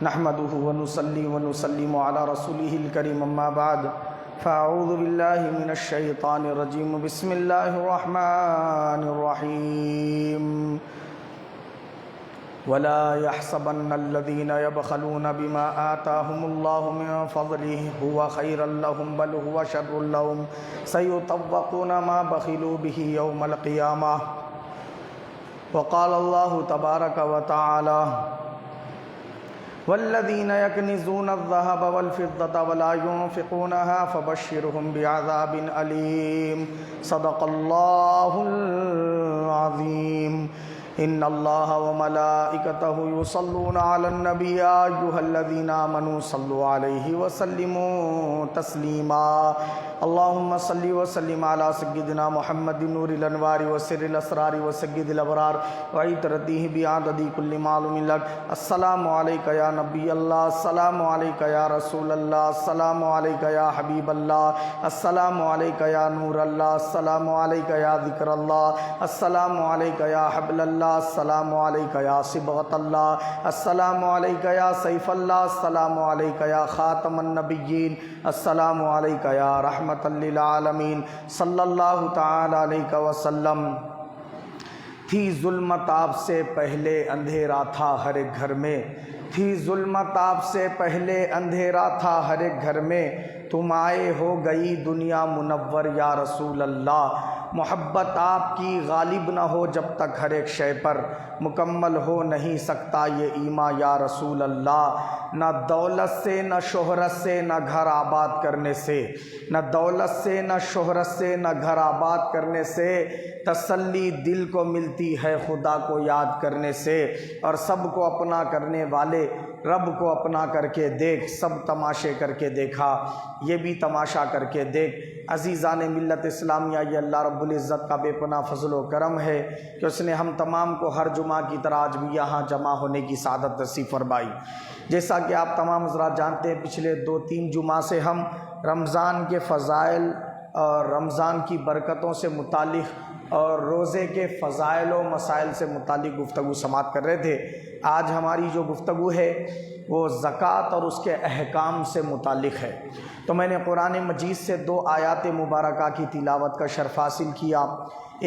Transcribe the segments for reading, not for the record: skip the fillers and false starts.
نحمده ونصلي ونسلم على رسوله الكريم اما بعد فاعوذ بالله من الشيطان الرجيم بسم الله الرحمن الرحيم ولا يحسبن الذين يبخلون بما آتاهم الله من فضله هو خيرا لهم بل هو شر لهم سيطوقون ما بخلوا به يوم القيامة وقال الله تبارك وتعالى والذين يكنزون الذهب والفضة ولا ينفقونها فبشرهم بعذاب أليم صدق الله العظيم ان اللہ وملائکتہ یصلون علی النبی یا ایھا الذین آمنوا صلوا علیہ وسلموا تسلیما اللہم صل وسلم علی سیدنا محمد نور الانوار وسر الاسرار وسید الابرار وعطرتہ بعدد کل معلوم لک السلام علیک یا نبی اللہ السلام علیک یا رسول اللہ السلام علیک یا حبیب اللہ السلام علیک یا نور اللہ السلام علیک یا ذکر اللہ السلام علیک یا حبل اللہ السلام علیک یا صبغۃ اللہ السلام علیک یا سیف اللہ السلام علیک یا خاتم النبیین السلام علیک یا رحمت للعالمین صلی اللہ تعالی علیہ وسلم۔ تھی ظلمت آپ سے پہلے اندھیرا تھا ہر ایک گھر میں، تھی ظلمت آپ سے پہلے اندھیرا تھا ہر ایک گھر میں، تم آئے ہو گئی دنیا منور یا رسول اللہ۔ محبت آپ کی غالب نہ ہو جب تک ہر ایک شے پر، مکمل ہو نہیں سکتا یہ ایمان یا رسول اللہ۔ نہ دولت سے نہ شہرت سے نہ گھر آباد کرنے سے، نہ دولت سے نہ شہرت سے نہ گھر آباد کرنے سے، تسلی دل کو ملتی ہے خدا کو یاد کرنے سے، اور سب کو اپنا کرنے والے رب کو اپنا کر کے دیکھ، سب تماشے کر کے دیکھا یہ بھی تماشا کر کے دیکھ۔ عزیزان ملت اسلامیہ، یہ اللہ رب العزت کا بے پناہ فضل و کرم ہے کہ اس نے ہم تمام کو ہر جمعہ کی طرح آج بھی یہاں جمع ہونے کی سعادت نصیب فرمائی۔ جیسا کہ آپ تمام حضرات جانتے ہیں، پچھلے 2-3 جمعہ سے ہم رمضان کے فضائل اور رمضان کی برکتوں سے متعلق اور روزے کے فضائل و مسائل سے متعلق گفتگو سماعت کر رہے تھے۔ آج ہماری جو گفتگو ہے وہ زکوٰۃ اور اس کے احکام سے متعلق ہے۔ تو میں نے قرآن مجید سے 2 آیات مبارکہ کی تلاوت کا شرف حاصل کیا۔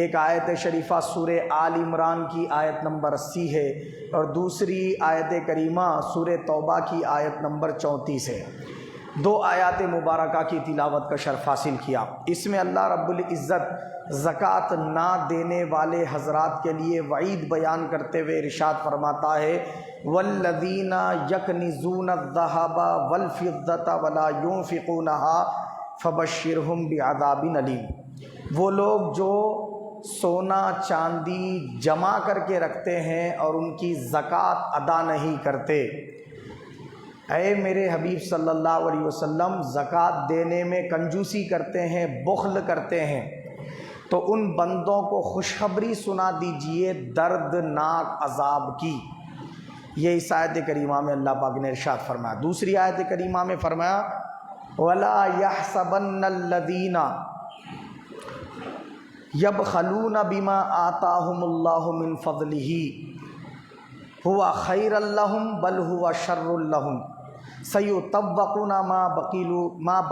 ایک آیت شریفہ سورہ آل عمران کی آیت نمبر 80 ہے، اور دوسری آیت کریمہ سورہ توبہ کی آیت نمبر 34 ہے۔ 2 آیات مبارکہ کی تلاوت کا شرف حاصل کیا۔ اس میں اللہ رب العزت زکوٰۃ نہ دینے والے حضرات کے لیے وعید بیان کرتے ہوئے ارشاد فرماتا ہے والذین یکنزون الذہب والفضة ولا ينفقونها فبشرهم بعذاب علیم۔ وہ لوگ جو سونا چاندی جمع کر کے رکھتے ہیں اور ان کی زکوٰۃ ادا نہیں کرتے، اے میرے حبیب صلی اللہ علیہ وسلم زکوٰۃ دینے میں کنجوسی کرتے ہیں، بخل کرتے ہیں، تو ان بندوں کو خوشخبری سنا دیجئے دردناک عذاب کی۔ یہ اس آیت کریمہ میں اللہ پاک نے ارشاد فرمایا۔ دوسری آیت کریمہ میں فرمایا وَلَا يَحْسَبَنَّ الَّذِينَ يَبْخَلُونَ بِمَا آتَاهُمُ اللَّهُ مِنْ فَضْلِهِ هُوَ خَيْرًا لَهُمْ بَلْ هُوَ شَرٌّ لَهُمْ سَيُطَوَّقُونَ مَا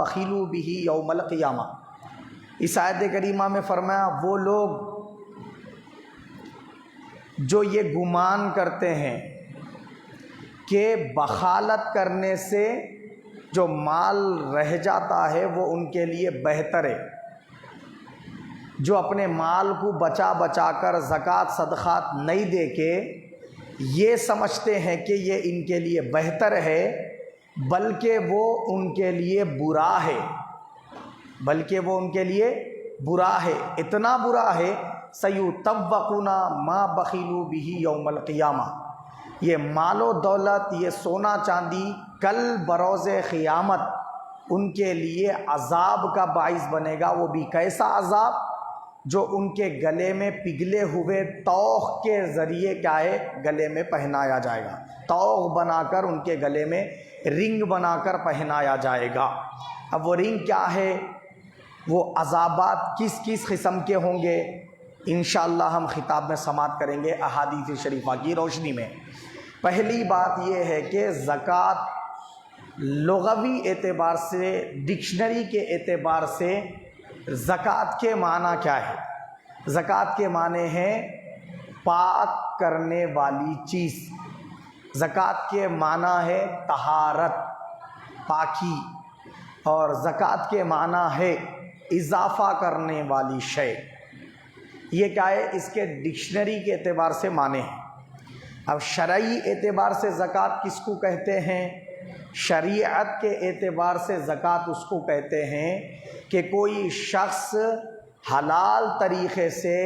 بَخِلُوا بِهِ يَوْمَ الْقِيَامَةِ۔ اس آیت کریمہ میں فرمایا وہ لوگ جو یہ گمان کرتے ہیں کہ بخالت کرنے سے جو مال رہ جاتا ہے وہ ان کے لیے بہتر ہے، جو اپنے مال کو بچا بچا کر زکوٰۃ صدقات نہیں دے کے یہ سمجھتے ہیں کہ یہ ان کے لیے بہتر ہے، بلکہ وہ ان کے لیے برا ہے، بلکہ وہ ان کے لیے برا ہے، اتنا برا ہے سیطوقون ما بخلوا بہ یوم القیامہ۔ یہ مال و دولت، یہ سونا چاندی کل بروز قیامت ان کے لیے عذاب کا باعث بنے گا۔ وہ بھی کیسا عذاب؟ جو ان کے گلے میں پگھلے ہوئے توخ کے ذریعے کیا ہے گلے میں پہنایا جائے گا، توخ بنا کر ان کے گلے میں رنگ بنا کر پہنایا جائے گا۔ اب وہ رنگ کیا ہے، وہ عذابات کس کس قسم کے ہوں گے، انشاءاللہ ہم خطاب میں سماعت کریں گے احادیث شریفہ کی روشنی میں۔ پہلی بات یہ ہے کہ زکوٰۃ لغوی اعتبار سے، ڈکشنری کے اعتبار سے زکوٰۃ کے معنی کیا ہے؟ زکوٰۃ کے معنی ہیں پاک کرنے والی چیز۔ زکوٰۃ کے معنی ہے طہارت، پاکی، اور زکوٰۃ کے معنی ہے اضافہ کرنے والی شے۔ یہ کیا ہے؟ اس کے ڈکشنری کے اعتبار سے معنی ہیں۔ اب شرعی اعتبار سے زکوٰۃ کس کو کہتے ہیں؟ شریعت کے اعتبار سے زکوٰۃ اس کو کہتے ہیں کہ کوئی شخص حلال طریقے سے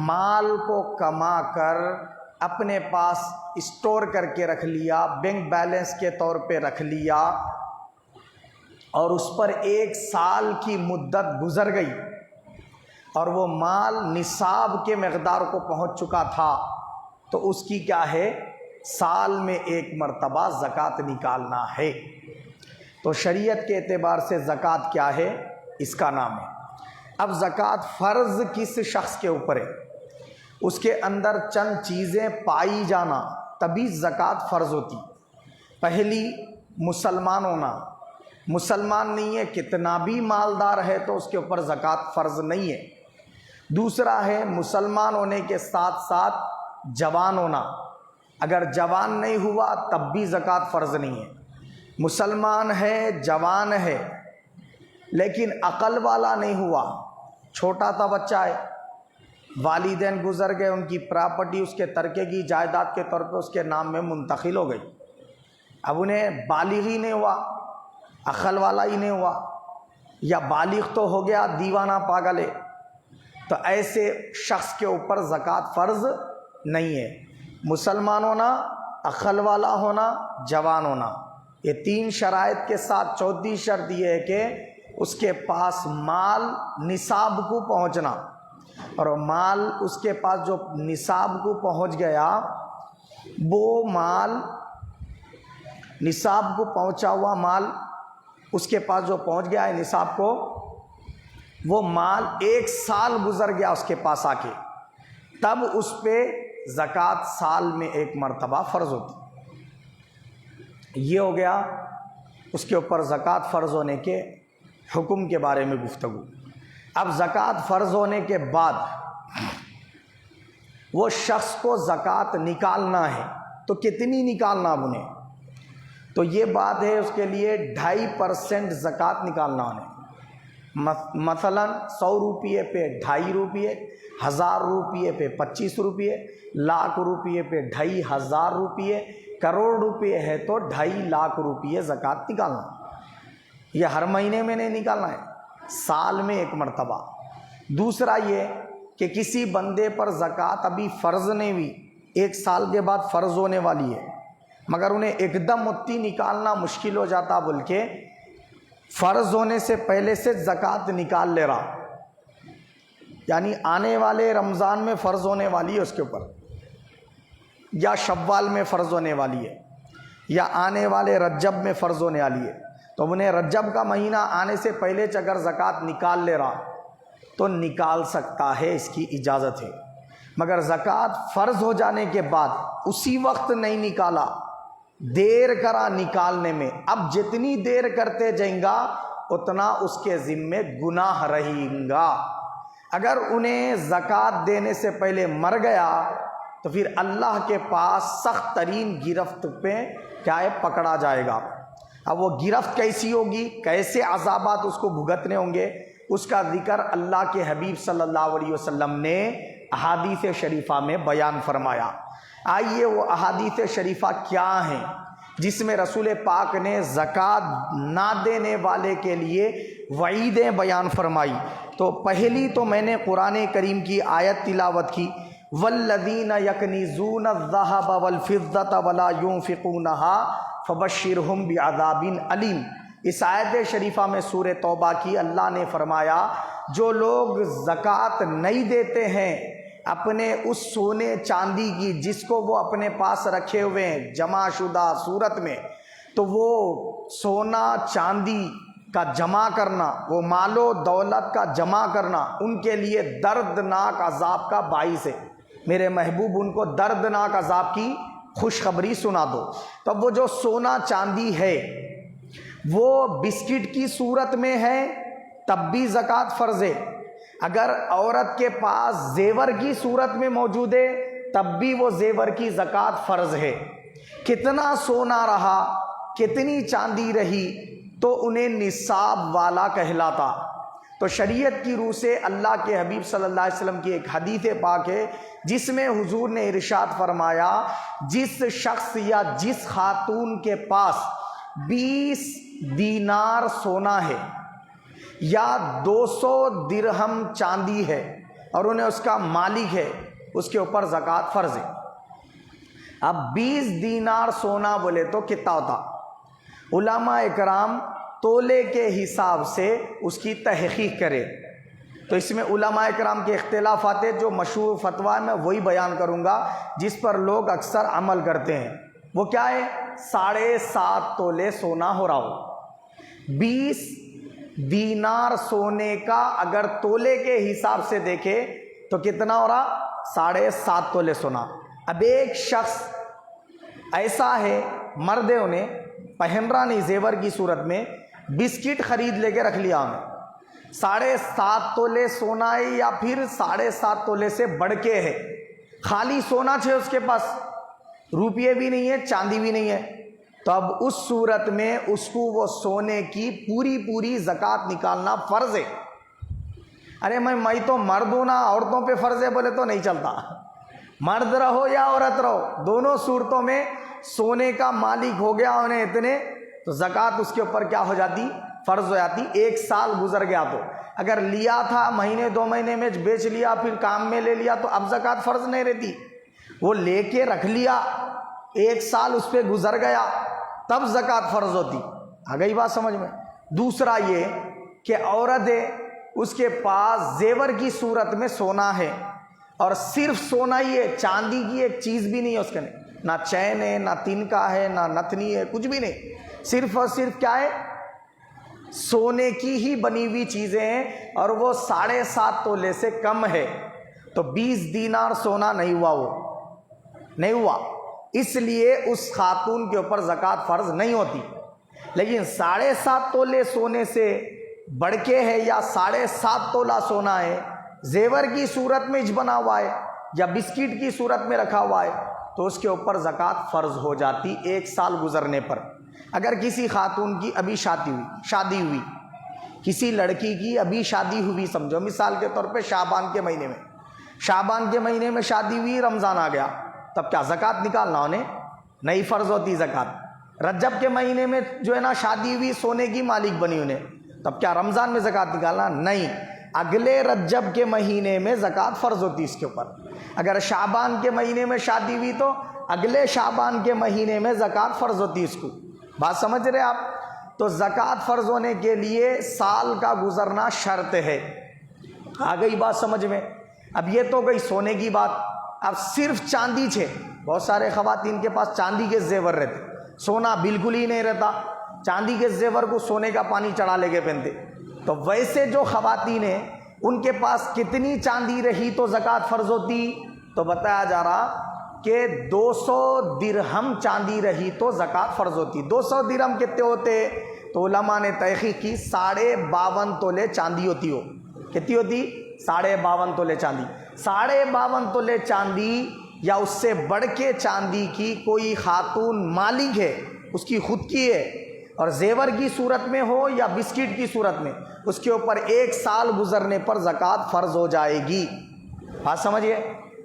مال کو کما کر اپنے پاس اسٹور کر کے رکھ لیا، بینک بیلنس کے طور پہ رکھ لیا، اور اس پر 1 سال کی مدت گزر گئی اور وہ مال نصاب کے مقدار کو پہنچ چکا تھا، تو اس کی کیا ہے؟ سال میں 1 مرتبہ زکوٰۃ نکالنا ہے۔ تو شریعت کے اعتبار سے زکوٰۃ کیا ہے؟ اس کا نام ہے۔ اب زکوٰۃ فرض کس شخص کے اوپر ہے؟ اس کے اندر چند چیزیں پائی جانا تبھی زکوٰۃ فرض ہوتی۔ پہلی، مسلمان ہونا۔ مسلمان نہیں ہے، کتنا بھی مالدار ہے تو اس کے اوپر زکوٰۃ فرض نہیں ہے۔ دوسرا ہے مسلمان ہونے کے ساتھ ساتھ جوان ہونا۔ اگر جوان نہیں ہوا تب بھی زکوٰۃ فرض نہیں ہے۔ مسلمان ہے، جوان ہے، لیکن عقل والا نہیں ہوا، چھوٹا سا بچہ ہے، والدین گزر گئے، ان کی پراپرٹی اس کے ترکے کی جائیداد کے طور پہ اس کے نام میں منتقل ہو گئی، اب انہیں بالغ ہی نہیں ہوا، عقل والا ہی نہیں ہوا، یا بالغ تو ہو گیا دیوانہ پاگل ہے، تو ایسے شخص کے اوپر زکوٰۃ فرض نہیں ہے۔ مسلمان ہونا، عقل والا ہونا، جوان ہونا، یہ 3 شرائط کے ساتھ چوتھی شرط یہ ہے کہ اس کے پاس مال نصاب کو پہنچنا، اور مال اس کے پاس جو نصاب کو پہنچ گیا، وہ مال نصاب کو پہنچا ہوا مال اس کے پاس جو پہنچ گیا ہے نصاب کو، وہ مال 1 سال گزر گیا اس کے پاس آ کے، تب اس پہ زکوٰۃ سال میں 1 مرتبہ فرض ہوتی۔ یہ ہو گیا اس کے اوپر زکوٰۃ فرض ہونے کے حکم کے بارے میں گفتگو۔ اب زکوٰۃ فرض ہونے کے بعد وہ شخص کو زکوٰۃ نکالنا ہے تو کتنی نکالنا اب انہیں؟ تو یہ بات ہے اس کے لیے 2.5% زکوٰۃ نکالنا انہیں۔ مثلا 100 روپیے پہ 2.5 روپیے، 1000 روپیے پہ 25 روپیے، لاکھ روپیے پہ 2500 روپیے، کروڑ روپیے ہے تو 2.5 لاکھ روپیے زکوٰۃ نکالنا۔ یہ ہر مہینے میں نہیں نکالنا ہے، سال میں 1 مرتبہ۔ دوسرا یہ کہ کسی بندے پر زکوٰۃ ابھی فرض نہیں ہوئی، 1 سال کے بعد فرض ہونے والی ہے، مگر انہیں ایک دم اتنی نکالنا مشکل ہو جاتا، بلکہ فرض ہونے سے پہلے سے زکوٰۃ نکال لے رہا، یعنی آنے والے رمضان میں فرض ہونے والی ہے اس کے اوپر، یا شوال میں فرض ہونے والی ہے، یا آنے والے رجب میں فرض ہونے والی ہے، تو انہیں رجب کا مہینہ آنے سے پہلے اگر زکوٰۃ نکال لے رہا تو نکال سکتا ہے، اس کی اجازت ہے۔ مگر زکوٰۃ فرض ہو جانے کے بعد اسی وقت نہیں نکالا، دیر کرا نکالنے میں، اب جتنی دیر کرتے جائیں گا اتنا اس کے ذمے گناہ رہیں گا۔ اگر انہیں زکوٰۃ دینے سے پہلے مر گیا تو پھر اللہ کے پاس سخت ترین گرفت پہ کیا ہے؟ پکڑا جائے گا۔ اب وہ گرفت کیسی ہوگی، کیسے عذابات اس کو بھگتنے ہوں گے، اس کا ذکر اللہ کے حبیب صلی اللہ علیہ وسلم نے احادیث شریفہ میں بیان فرمایا۔ آئیے وہ احادیث شریفہ کیا ہیں جس میں رسول پاک نے زکوٰۃ نہ دینے والے کے لیے وعیدیں بیان فرمائی۔ تو پہلی تو میں نے قرآن کریم کی آیت تلاوت کی، والذین یکنزون الذھب والفضة ولا ينفقونها فبشرهم بعذاب علیم۔ اس آیت شریفہ میں سورہ توبہ کی اللہ نے فرمایا جو لوگ زکوٰۃ نہیں دیتے ہیں اپنے اس سونے چاندی کی جس کو وہ اپنے پاس رکھے ہوئے ہیں جمع شدہ صورت میں، تو وہ سونا چاندی کا جمع کرنا، وہ مال و دولت کا جمع کرنا ان کے لیے دردناک عذاب کا باعث ہے۔ میرے محبوب ان کو دردناک عذاب کی خوشخبری سنا دو۔ تو اب وہ جو سونا چاندی ہے وہ بسکٹ کی صورت میں ہے تب بھی زکوٰۃ فرض ہے، اگر عورت کے پاس زیور کی صورت میں موجود ہے تب بھی وہ زیور کی زکوٰۃ فرض ہے۔ کتنا سونا رہا، کتنی چاندی رہی تو انہیں نصاب والا کہلاتا۔ تو شریعت کی روح سے اللہ کے حبیب صلی اللہ علیہ وسلم کی ایک حدیث پاک ہے جس میں حضور نے ارشاد فرمایا، جس شخص یا جس خاتون کے پاس 20 دینار سونا ہے یا 200 درہم چاندی ہے اور انہیں اس کا مالک ہے، اس کے اوپر زکوٰۃ فرض ہے۔ اب 20 دینار سونا بولے تو کتنا ہوتا؟ علماء اکرام تولے کے حساب سے اس کی تحقیق کرے تو اس میں علماء اکرام کے اختلافات ہیں۔ جو مشہور فتویٰ میں وہی بیان کروں گا جس پر لوگ اکثر عمل کرتے ہیں۔ وہ کیا ہے؟ 7.5 تولے سونا ہو رہا ہو۔ 20 دینار سونے کا اگر تولے کے حساب سے دیکھے تو کتنا ہو رہا؟ 7.5 تولے سونا۔ اب ایک شخص ایسا ہے، مرد ہے، انہیں پہن رہا نہیں زیور کی صورت میں، بسکٹ خرید لے کے رکھ لیا انہیں، 7.5 تولے سونا ہے یا پھر 7.5 تولے سے بڑھ کے ہے، خالی سونا ہے اس کے پاس، روپیے بھی نہیں ہے، چاندی بھی نہیں ہے، تو اب اس صورت میں اس کو وہ سونے کی پوری زکوٰۃ نکالنا فرض ہے۔ ارے میں تو مرد ہوں نا، عورتوں پہ فرض ہے بولے تو نہیں چلتا، مرد رہو یا عورت رہو، دونوں صورتوں میں سونے کا مالک ہو گیا انہیں اتنے تو زکوٰۃ اس کے اوپر کیا ہو جاتی؟ فرض ہو جاتی۔ 1 سال گزر گیا تو اگر لیا تھا مہینے 2 مہینے میں بیچ لیا پھر کام میں لے لیا تو اب زکوٰۃ فرض نہیں رہتی، وہ لے کے رکھ لیا، 1 سال اس پہ گزر گیا تب زکوٰۃ فرض ہوتی۔ آ گئی بات سمجھ میں؟ دوسرا یہ کہ عورت ہے، اس کے پاس زیور کی صورت میں سونا ہے اور صرف سونا ہی ہے، چاندی کی ایک چیز بھی نہیں ہے اس کے، نہ چین ہے، نہ تنکا ہے، نہ نتنی ہے، کچھ بھی نہیں، صرف اور صرف کیا ہے؟ سونے کی ہی بنی ہوئی چیزیں ہیں اور وہ 7.5 تولے سے کم ہے تو 20 دینار سونا نہیں ہوا، وہ نہیں ہوا، اس لیے اس خاتون کے اوپر زکوٰۃ فرض نہیں ہوتی۔ لیکن 7.5 تولے سونے سے بڑھ کے ہے یا 7.5 تولہ سونا ہے، زیور کی صورت میں بنا ہوا ہے یا بسکٹ کی صورت میں رکھا ہوا ہے تو اس کے اوپر زکوٰۃ فرض ہو جاتی 1 سال گزرنے پر۔ اگر کسی خاتون کی ابھی شادی ہوئی، کسی لڑکی کی ابھی شادی ہوئی، سمجھو مثال کے طور پہ شعبان کے مہینے میں شادی ہوئی، رمضان آ گیا، تب کیا زکوٰۃ نکالنا انہیں؟ نہیں فرض ہوتی زکوٰۃ۔ رجب کے مہینے میں جو ہے نا شادی ہوئی، سونے کی مالک بنی انہیں، تب کیا رمضان میں زکوٰۃ نکالنا؟ نہیں، اگلے رجب کے مہینے میں زکوٰۃ فرض ہوتی اس کے اوپر۔ اگر شعبان کے مہینے میں شادی ہوئی تو اگلے شعبان کے مہینے میں زکوٰۃ فرض ہوتی اس کو۔ بات سمجھ رہے آپ؟ تو زکوٰۃ فرض ہونے کے لیے سال کا گزرنا شرط ہے۔ آ گئی بات سمجھ میں؟ اب یہ تو گئی سونے کی بات۔ اب صرف چاندی چھے، بہت سارے خواتین کے پاس چاندی کے زیور رہتے، سونا بالکل ہی نہیں رہتا، چاندی کے زیور کو سونے کا پانی چڑھا لے کے پہنتے۔ تو ویسے جو خواتین ہیں ان کے پاس کتنی چاندی رہی تو زکوٰۃ فرض ہوتی؟ تو بتایا جا رہا کہ 200 درہم چاندی رہی تو زکوٰۃ فرض ہوتی۔ 200 درہم کتنے ہوتے؟ تو علماء نے تحقیق کی 52.5 تولے چاندی ہوتی ہو۔ کتنی ہوتی؟ 52.5 تولے چاندی۔ 52.5 تولے چاندی یا اس سے بڑھ کے چاندی کی کوئی خاتون مالک ہے، اس کی خود کی ہے، اور زیور کی صورت میں ہو یا بسکٹ کی صورت میں، اس کے اوپر 1 سال گزرنے پر زکوٰۃ فرض ہو جائے گی۔ بات سمجھیے؟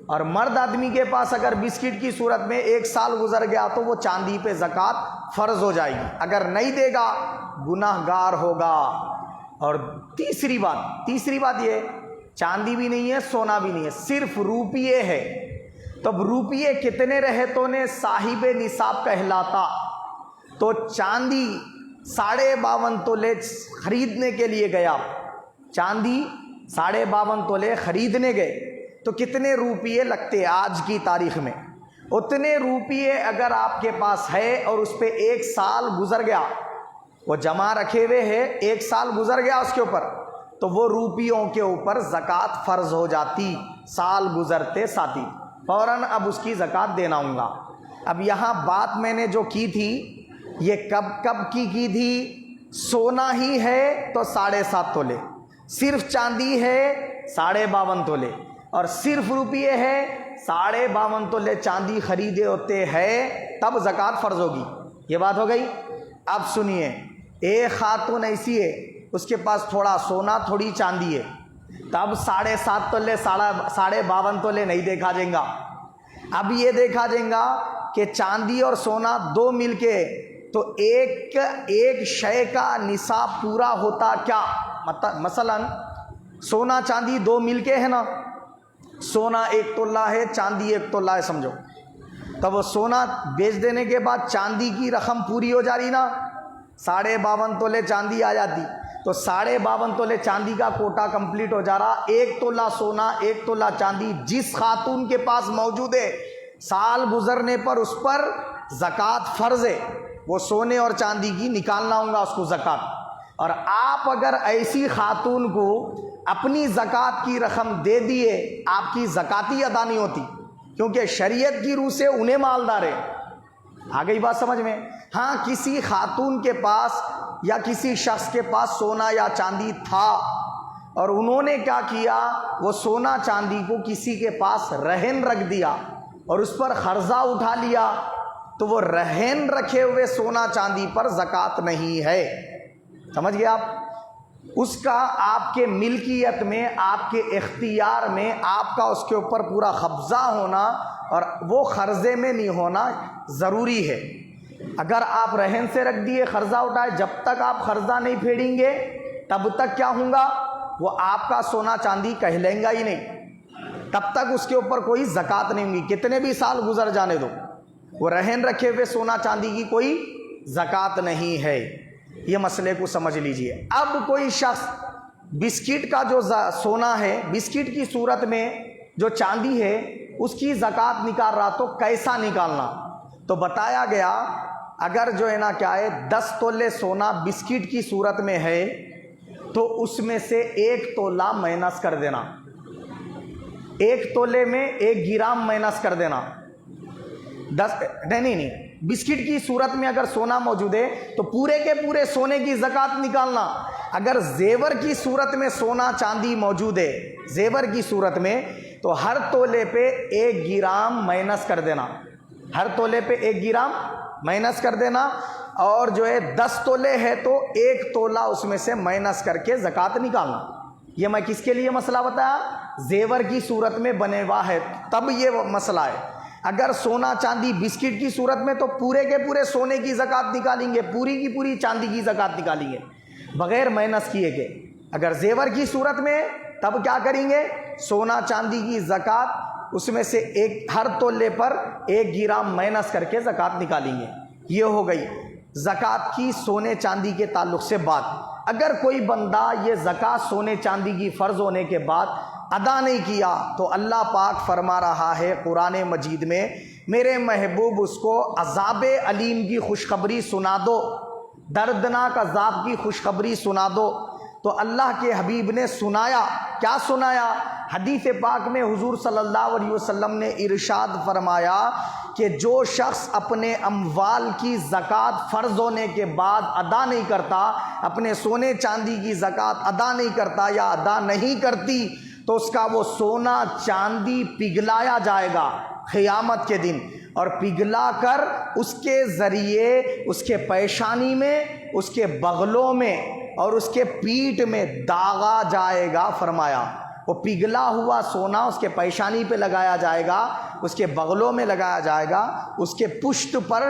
اور مرد آدمی کے پاس اگر بسکٹ کی صورت میں 1 سال گزر گیا تو وہ چاندی پہ زکوٰۃ فرض ہو جائے گی، اگر نہیں دے گا گناہ گار ہوگا۔ اور تیسری بات یہ، چاندی بھی نہیں ہے، سونا بھی نہیں ہے، صرف روپیے ہے، تب روپیے کتنے رہے تو نے صاحب نصاب کہلاتا۔ تو چاندی 52.5 تولے خریدنے کے لیے گیا، چاندی 52.5 تولے خریدنے گئے تو کتنے روپیے لگتے آج کی تاریخ میں؟ اتنے روپیے اگر آپ کے پاس ہے اور اس پہ 1 سال گزر گیا، وہ جمع رکھے ہوئے ہے، 1 سال گزر گیا اس کے اوپر، تو وہ روپیوں کے اوپر زکوٰۃ فرض ہو جاتی، سال گزرتے ساتھی فوراً اب اس کی زکوٰۃ دینا ہوں گا۔ اب یہاں بات میں نے جو کی تھی یہ کب کب کی تھی؟ سونا ہی ہے تو 7.5 تولے، صرف چاندی ہے 52.5 تولے، اور صرف روپیے ہے 52.5 تولے چاندی خریدے ہوتے ہیں تب زکوٰۃ فرض ہوگی۔ یہ بات ہو گئی۔ اب سنیے، ایک خاتون ایسی ہے اس کے پاس تھوڑا سونا تھوڑی چاندی ہے، تب 7.5 تولے 52.5 تولے نہیں دیکھا جائے گا۔ اب یہ دیکھا جائے گا کہ چاندی اور سونا دو مل کے تو ایک شے کا نصاب پورا ہوتا کیا؟ مثلا سونا چاندی دو مل کے ہے نا، سونا 1 تولہ ہے، چاندی 1 تولہ ہے سمجھو، تب وہ سونا بیچ دینے کے بعد چاندی کی رقم پوری ہو جا رہی نا، 52.5 تولے چاندی آ جاتی، تو 52.5 تولے چاندی کا کوٹا کمپلیٹ ہو جا رہا۔ 1 تولہ سونا 1 تولہ چاندی جس خاتون کے پاس موجود ہے، سال گزرنے پر اس پر زکوٰۃ فرض ہے، وہ سونے اور چاندی کی نکالنا ہوگا اس کو زکوٰۃ۔ اور آپ اگر ایسی خاتون کو اپنی زکوٰۃ کی رقم دے دیے، آپ کی زکوٰۃ ہی ادا نہیں ہوتی، کیونکہ شریعت کی روح سے انہیں مالدار ہے۔ آ گئی بات سمجھ میں؟ ہاں، کسی خاتون کے پاس یا کسی شخص کے پاس سونا یا چاندی تھا اور انہوں نے کیا کیا، وہ سونا چاندی کو کسی کے پاس رہن رکھ دیا اور اس پر قرضہ اٹھا لیا، تو وہ رہن رکھے ہوئے سونا چاندی پر زکوٰۃ نہیں ہے۔ سمجھ گئے آپ؟ اس کا آپ کے ملکیت میں، آپ کے اختیار میں، آپ کا اس کے اوپر پورا قبضہ ہونا اور وہ قرضے میں نہیں ہونا ضروری ہے۔ اگر آپ رہن سے رکھ دیے، قرضہ اٹھائے، جب تک آپ قرضہ نہیں پھیڑیں گے تب تک کیا ہوں گا، وہ آپ کا سونا چاندی کہلائیں گا ہی نہیں، تب تک اس کے اوپر کوئی زکوٰۃ نہیں ہوگی، کتنے بھی سال گزر جانے دو، وہ رہن رکھے ہوئے سونا چاندی کی کوئی زکوٰۃ نہیں ہے۔ یہ مسئلے کو سمجھ لیجئے۔ اب کوئی شخص بسکٹ کا جو سونا ہے، بسکٹ کی صورت میں جو چاندی ہے اس کی زکوٰۃ نکال رہا، تو کیسا نکالنا؟ تو بتایا گیا اگر جو ہے نا کیا ہے 10 تولے سونا بسکٹ کی صورت میں ہے تو اس میں سے 1 تولہ مائنس کر دینا، 1 تولے میں 1 گرام مائنس کر دینا۔ نہیں بسکٹ کی صورت میں اگر سونا موجود ہے تو پورے کے پورے سونے کی زکوٰۃ نکالنا۔ اگر زیور کی صورت میں سونا چاندی موجود ہے، زیور کی صورت میں، تو ہر تولے پہ 1 گرام مائنس کر دینا، ہر تولے پہ 1 گرام مائنس کر دینا، اور جو ہے 10 تولے ہے تو 1 تولہ اس میں سے مائنس کر کے زکوٰۃ نکالنا۔ یہ میں کس کے لیے مسئلہ بتایا؟ زیور کی صورت میں بنے ہوا ہے تب یہ مسئلہ ہے۔ اگر سونا چاندی بسکٹ کی صورت میں تو پورے کے پورے سونے کی زکوٰۃ نکالیں گے، پوری کی پوری چاندی کی زکوٰۃ نکالیں گے بغیر مائنس کیے گئے۔ اگر زیور کی صورت میں تب کیا کریں گے، سونا چاندی کی زکوٰۃ اس میں سے ہر تولے پر 1 گرام مائنس کر کے زکوٰۃ نکالیں گے۔ یہ ہو گئی زکوٰۃ کی سونے چاندی کے تعلق سے بات۔ اگر کوئی بندہ یہ زکوٰۃ سونے چاندی کی فرض ہونے کے بعد ادا نہیں کیا تو اللہ پاک فرما رہا ہے قرآن مجید میں، میرے محبوب اس کو عذاب علیم کی خوشخبری سنا دو، دردناک عذاب کی خوشخبری سنا دو۔ تو اللہ کے حبیب نے سنایا، کیا سنایا؟ حدیث پاک میں حضور صلی اللہ علیہ وسلم نے ارشاد فرمایا کہ جو شخص اپنے اموال کی زکوٰۃ فرض ہونے کے بعد ادا نہیں کرتا، اپنے سونے چاندی کی زکوٰۃ ادا نہیں کرتا یا ادا نہیں کرتی، تو اس کا وہ سونا چاندی پگھلایا جائے گا قیامت کے دن، اور پگھلا کر اس کے ذریعے اس کے پیشانی میں، اس کے بغلوں میں اور اس کے پیٹھ میں داغا جائے گا۔ فرمایا وہ پگھلا ہوا سونا اس کے پیشانی پہ لگایا جائے گا، اس کے بغلوں میں لگایا جائے گا، اس کے پشت پر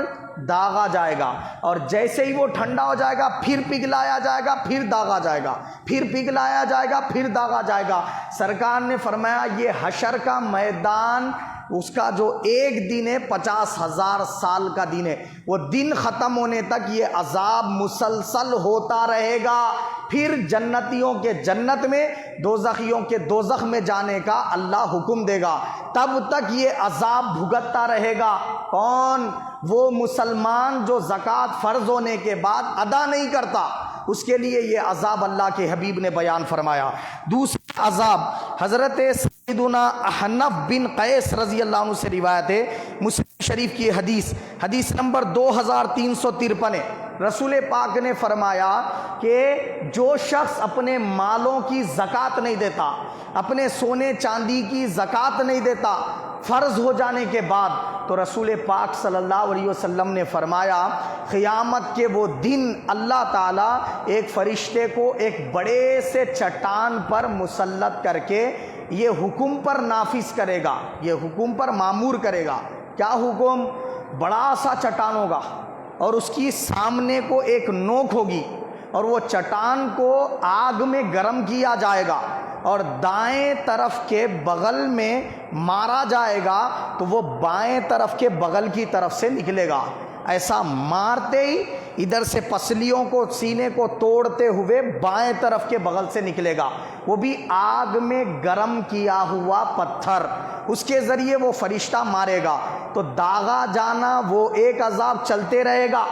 داغا جائے گا، اور جیسے ہی وہ ٹھنڈا ہو جائے گا پھر پگھلایا جائے گا، پھر داغا جائے گا، پھر پگھلایا جائے گا، پھر داغا جائے گا۔ سرکار نے فرمایا یہ حشر کا میدان، اس کا جو ایک دن ہے 50,000 سال کا دن ہے، وہ دن ختم ہونے تک یہ عذاب مسلسل ہوتا رہے گا۔ پھر جنتیوں کے جنت میں، دوزخیوں کے دوزخ میں جانے کا اللہ حکم دے گا، تب تک یہ عذاب بھگتتا رہے گا۔ کون؟ وہ مسلمان جو زکوٰۃ فرض ہونے کے بعد ادا نہیں کرتا، اس کے لیے یہ عذاب اللہ کے حبیب نے بیان فرمایا۔ دوسرا عذاب حضرت سیدنا احنف بن قیس رضی اللہ عنہ سے روایت ہے، مسلم شریف کی حدیث نمبر 2353 ہے۔ رسول پاک نے فرمایا کہ جو شخص اپنے مالوں کی زکوٰۃ نہیں دیتا، اپنے سونے چاندی کی زکوٰۃ نہیں دیتا فرض ہو جانے کے بعد، تو رسول پاک صلی اللہ علیہ وسلم نے فرمایا قیامت کے وہ دن اللہ تعالیٰ ایک فرشتے کو ایک بڑے سے چٹان پر مسلط کر کے یہ حکم پر نافذ کرے گا، یہ حکم پر مامور کرے گا۔ کیا حکم؟ بڑا سا چٹان ہوگا اور اس کی سامنے کو ایک نوک ہوگی اور وہ چٹان کو آگ میں گرم کیا جائے گا اور دائیں طرف کے بغل میں مارا جائے گا تو وہ بائیں طرف کے بغل کی طرف سے نکلے گا۔ ایسا مارتے ہی ادھر سے پسلیوں کو سینے کو توڑتے ہوئے بائیں طرف کے بغل سے نکلے گا، وہ بھی آگ میں گرم کیا ہوا پتھر، اس کے ذریعے وہ فرشتہ مارے گا تو داغا جانا وہ ایک عذاب چلتے رہے گا،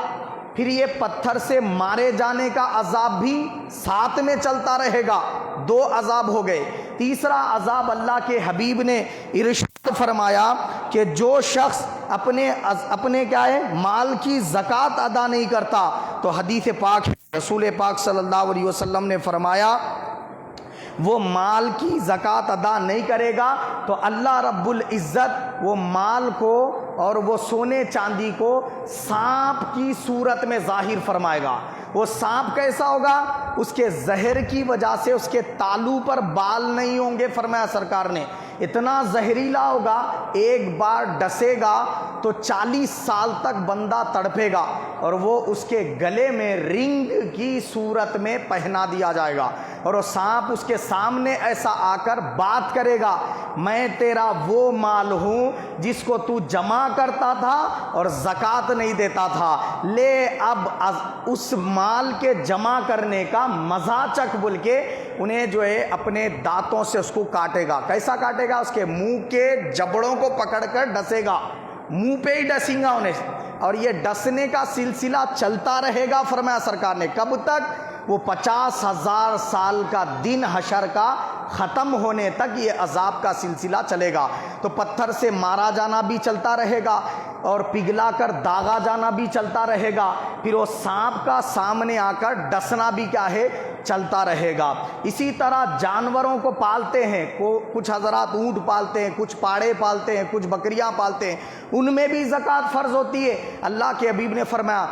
پھر یہ پتھر سے مارے جانے کا عذاب بھی ساتھ میں چلتا رہے گا، 2 عذاب ہو گئے۔ تیسرا عذاب اللہ کے حبیب نے ارشاد فرمایا کہ جو شخص اپنے کیا ہے مال کی زکوٰۃ ادا نہیں کرتا، تو حدیث پاک رسول پاک صلی اللہ علیہ وسلم نے فرمایا وہ مال کی زکوٰۃ ادا نہیں کرے گا تو اللہ رب العزت وہ مال کو اور وہ سونے چاندی کو سانپ کی صورت میں ظاہر فرمائے گا۔ وہ سانپ کیسا ہوگا؟ اس کے زہر کی وجہ سے اس کے تالو پر بال نہیں ہوں گے، فرمایا سرکار نے، اتنا زہریلا ہوگا، ایک بار ڈسے گا تو 40 سال تک بندہ تڑپے گا اور وہ اس کے گلے میں رنگ کی صورت میں پہنا دیا جائے گا اور وہ سانپ اس کے سامنے ایسا آ کر بات کرے گا، میں تیرا وہ مال ہوں جس کو تو جمع کرتا تھا اور زکوٰۃ نہیں دیتا تھا، لے اب اس مال کے جمع کرنے کا مزہ چکھ، بول کے انہیں جو ہے اپنے دانتوں سے اس کو کاٹے گا۔ کیسا کاٹے گا؟ اس کے منہ کے جبڑوں کو پکڑ کر ڈسے گا، منہ پہ ہی ڈسیں گا انہیں، اور یہ ڈسنے کا سلسلہ چلتا رہے گا، فرمایا سرکار نے، کب تک؟ وہ 50,000 سال کا دن حشر کا ختم ہونے تک یہ عذاب کا سلسلہ چلے گا۔ تو پتھر سے مارا جانا بھی چلتا رہے گا اور پگھلا کر داغا جانا بھی چلتا رہے گا، پھر وہ سانپ کا سامنے آ کر ڈسنا بھی کیا ہے چلتا رہے گا۔ اسی طرح جانوروں کو پالتے ہیں، کچھ حضرات اونٹ پالتے ہیں، کچھ پاڑے پالتے ہیں، کچھ بکریاں پالتے ہیں، ان میں بھی زکوٰۃ فرض ہوتی ہے۔ اللہ کے حبیب نے فرمایا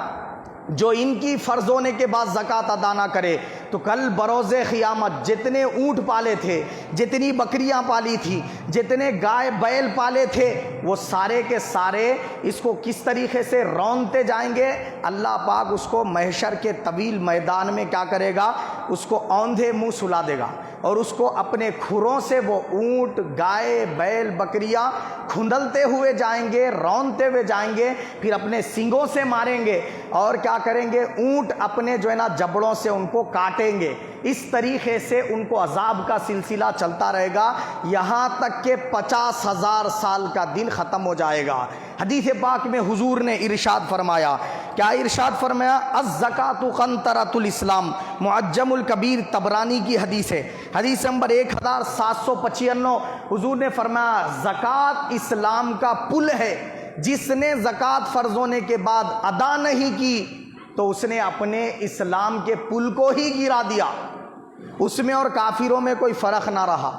جو ان کی فرض ہونے کے بعد زکوٰۃ ادا نہ کرے تو کل بروز قیامت جتنے اونٹ پالے تھے، جتنی بکریاں پالی تھی، جتنے گائے بیل پالے تھے، وہ سارے کے سارے اس کو کس طریقے سے رونتے جائیں گے، اللہ پاک اس کو محشر کے طویل میدان میں کیا کرے گا، اس کو اوندھے منہ سلا دے گا اور اس کو اپنے کھروں سے وہ اونٹ، گائے، بیل، بکریاں کھندلتے ہوئے جائیں گے، رونتے ہوئے جائیں گے، پھر اپنے سینگوں سے ماریں گے اور کیا کریں گے، اونٹ اپنے جو ہے نا جبڑوں سے ان کو کاٹیں گے۔ اس طریقے سے ان کو عذاب کا سلسلہ چلتا رہے گا یہاں تک کہ 50,000 سال کا دن ختم ہو جائے گا۔ حدیث پاک میں حضور نے ارشاد فرمایا، کیا ارشاد فرمایا؟ الزکوٰۃ قنطرۃ الاسلام، معجم الکبیر طبرانی کی حدیث ہے، حدیث نمبر 1795۔ حضور نے فرمایا زکوٰۃ اسلام کا پل ہے، جس نے زکوٰۃ فرض ہونے کے بعد ادا نہیں کی تو اس نے اپنے اسلام کے پل کو ہی گرا دیا، اس میں اور کافروں میں کوئی فرق نہ رہا۔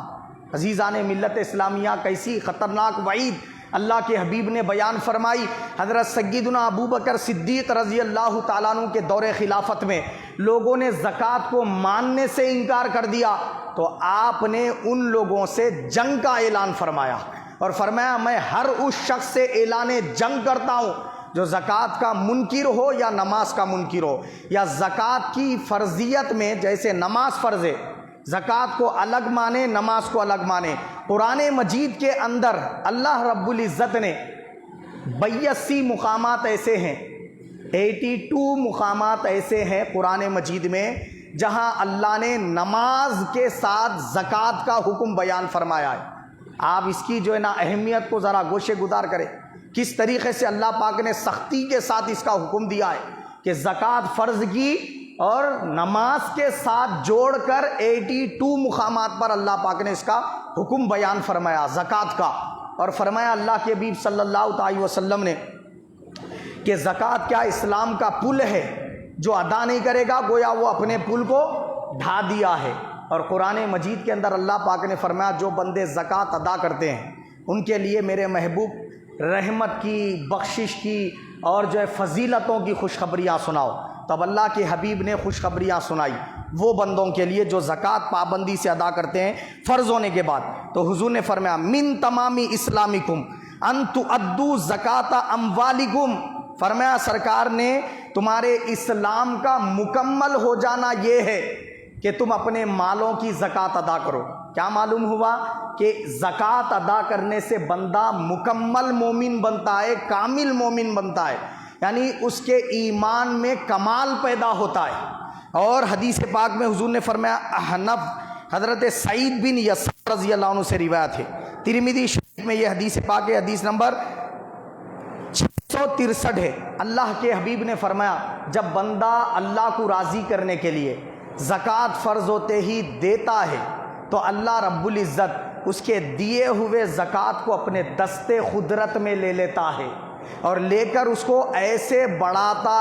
عزیزان ملت اسلامیہ، کیسی خطرناک وعید اللہ کے حبیب نے بیان فرمائی۔ حضرت سیدنا ابو بکر صدیق رضی اللہ تعالیٰ عنہ کے دور خلافت میں لوگوں نے زکوٰۃ کو ماننے سے انکار کر دیا تو آپ نے ان لوگوں سے جنگ کا اعلان فرمایا اور فرمایا میں ہر اس شخص سے اعلان جنگ کرتا ہوں جو زکوٰۃ کا منکر ہو یا نماز کا منکر ہو، یا زکوٰۃ کی فرضیت میں جیسے نماز فرض ہے، زکوٰۃ کو الگ مانے، نماز کو الگ مانے۔ قرآن مجید کے اندر اللہ رب العزت نے 82 مقامات ایسے ہیں، 82 مقامات ایسے ہیں قرآن مجید میں جہاں اللہ نے نماز کے ساتھ زکوٰۃ کا حکم بیان فرمایا ہے۔ آپ اس کی جو ہے نا اہمیت کو ذرا گوشے گدار کریں، کس طریقے سے اللہ پاک نے سختی کے ساتھ اس کا حکم دیا ہے کہ زکوٰۃ فرض کی، اور نماز کے ساتھ جوڑ کر 82 مقامات پر اللہ پاک نے اس کا حکم بیان فرمایا زکوٰۃ کا، اور فرمایا اللہ کے حبیب صلی اللہ علیہ وسلم نے کہ زکوٰۃ کیا اسلام کا پل ہے، جو ادا نہیں کرے گا گویا وہ اپنے پل کو ڈھا دیا ہے۔ اور قرآن مجید کے اندر اللہ پاک نے فرمایا جو بندے زکوٰۃ ادا کرتے ہیں ان کے لیے میرے محبوب رحمت کی، بخشش کی اور جو ہے فضیلتوں کی خوشخبریاں سناؤ۔ تب اللہ کے حبیب نے خوشخبریاں سنائی وہ بندوں کے لیے جو زکوٰۃ پابندی سے ادا کرتے ہیں فرض ہونے کے بعد۔ تو حضور نے فرمایا من تمامی اسلامکم ان تؤدوا زکوٰۃ اموالکم، فرمایا سرکار نے تمہارے اسلام کا مکمل ہو جانا یہ ہے کہ تم اپنے مالوں کی زکوٰۃ ادا کرو۔ کیا معلوم ہوا کہ زکوٰۃ ادا کرنے سے بندہ مکمل مومن بنتا ہے، کامل مومن بنتا ہے، یعنی اس کے ایمان میں کمال پیدا ہوتا ہے۔ اور حدیث پاک میں حضور نے فرمایا احنف حضرت سعید بن یسار رضی اللہ عنہ سے روایت ہے، ترمذی شریف میں یہ حدیث پاک ہے، حدیث نمبر 663 ہے۔ اللہ کے حبیب نے فرمایا جب بندہ اللہ کو راضی کرنے کے لیے زکوٰۃ فرض ہوتے ہی دیتا ہے تو اللہ رب العزت اس کے دیے ہوئے زکوٰۃ کو اپنے دستے قدرت میں لے لیتا ہے، اور لے کر اس کو ایسے بڑھاتا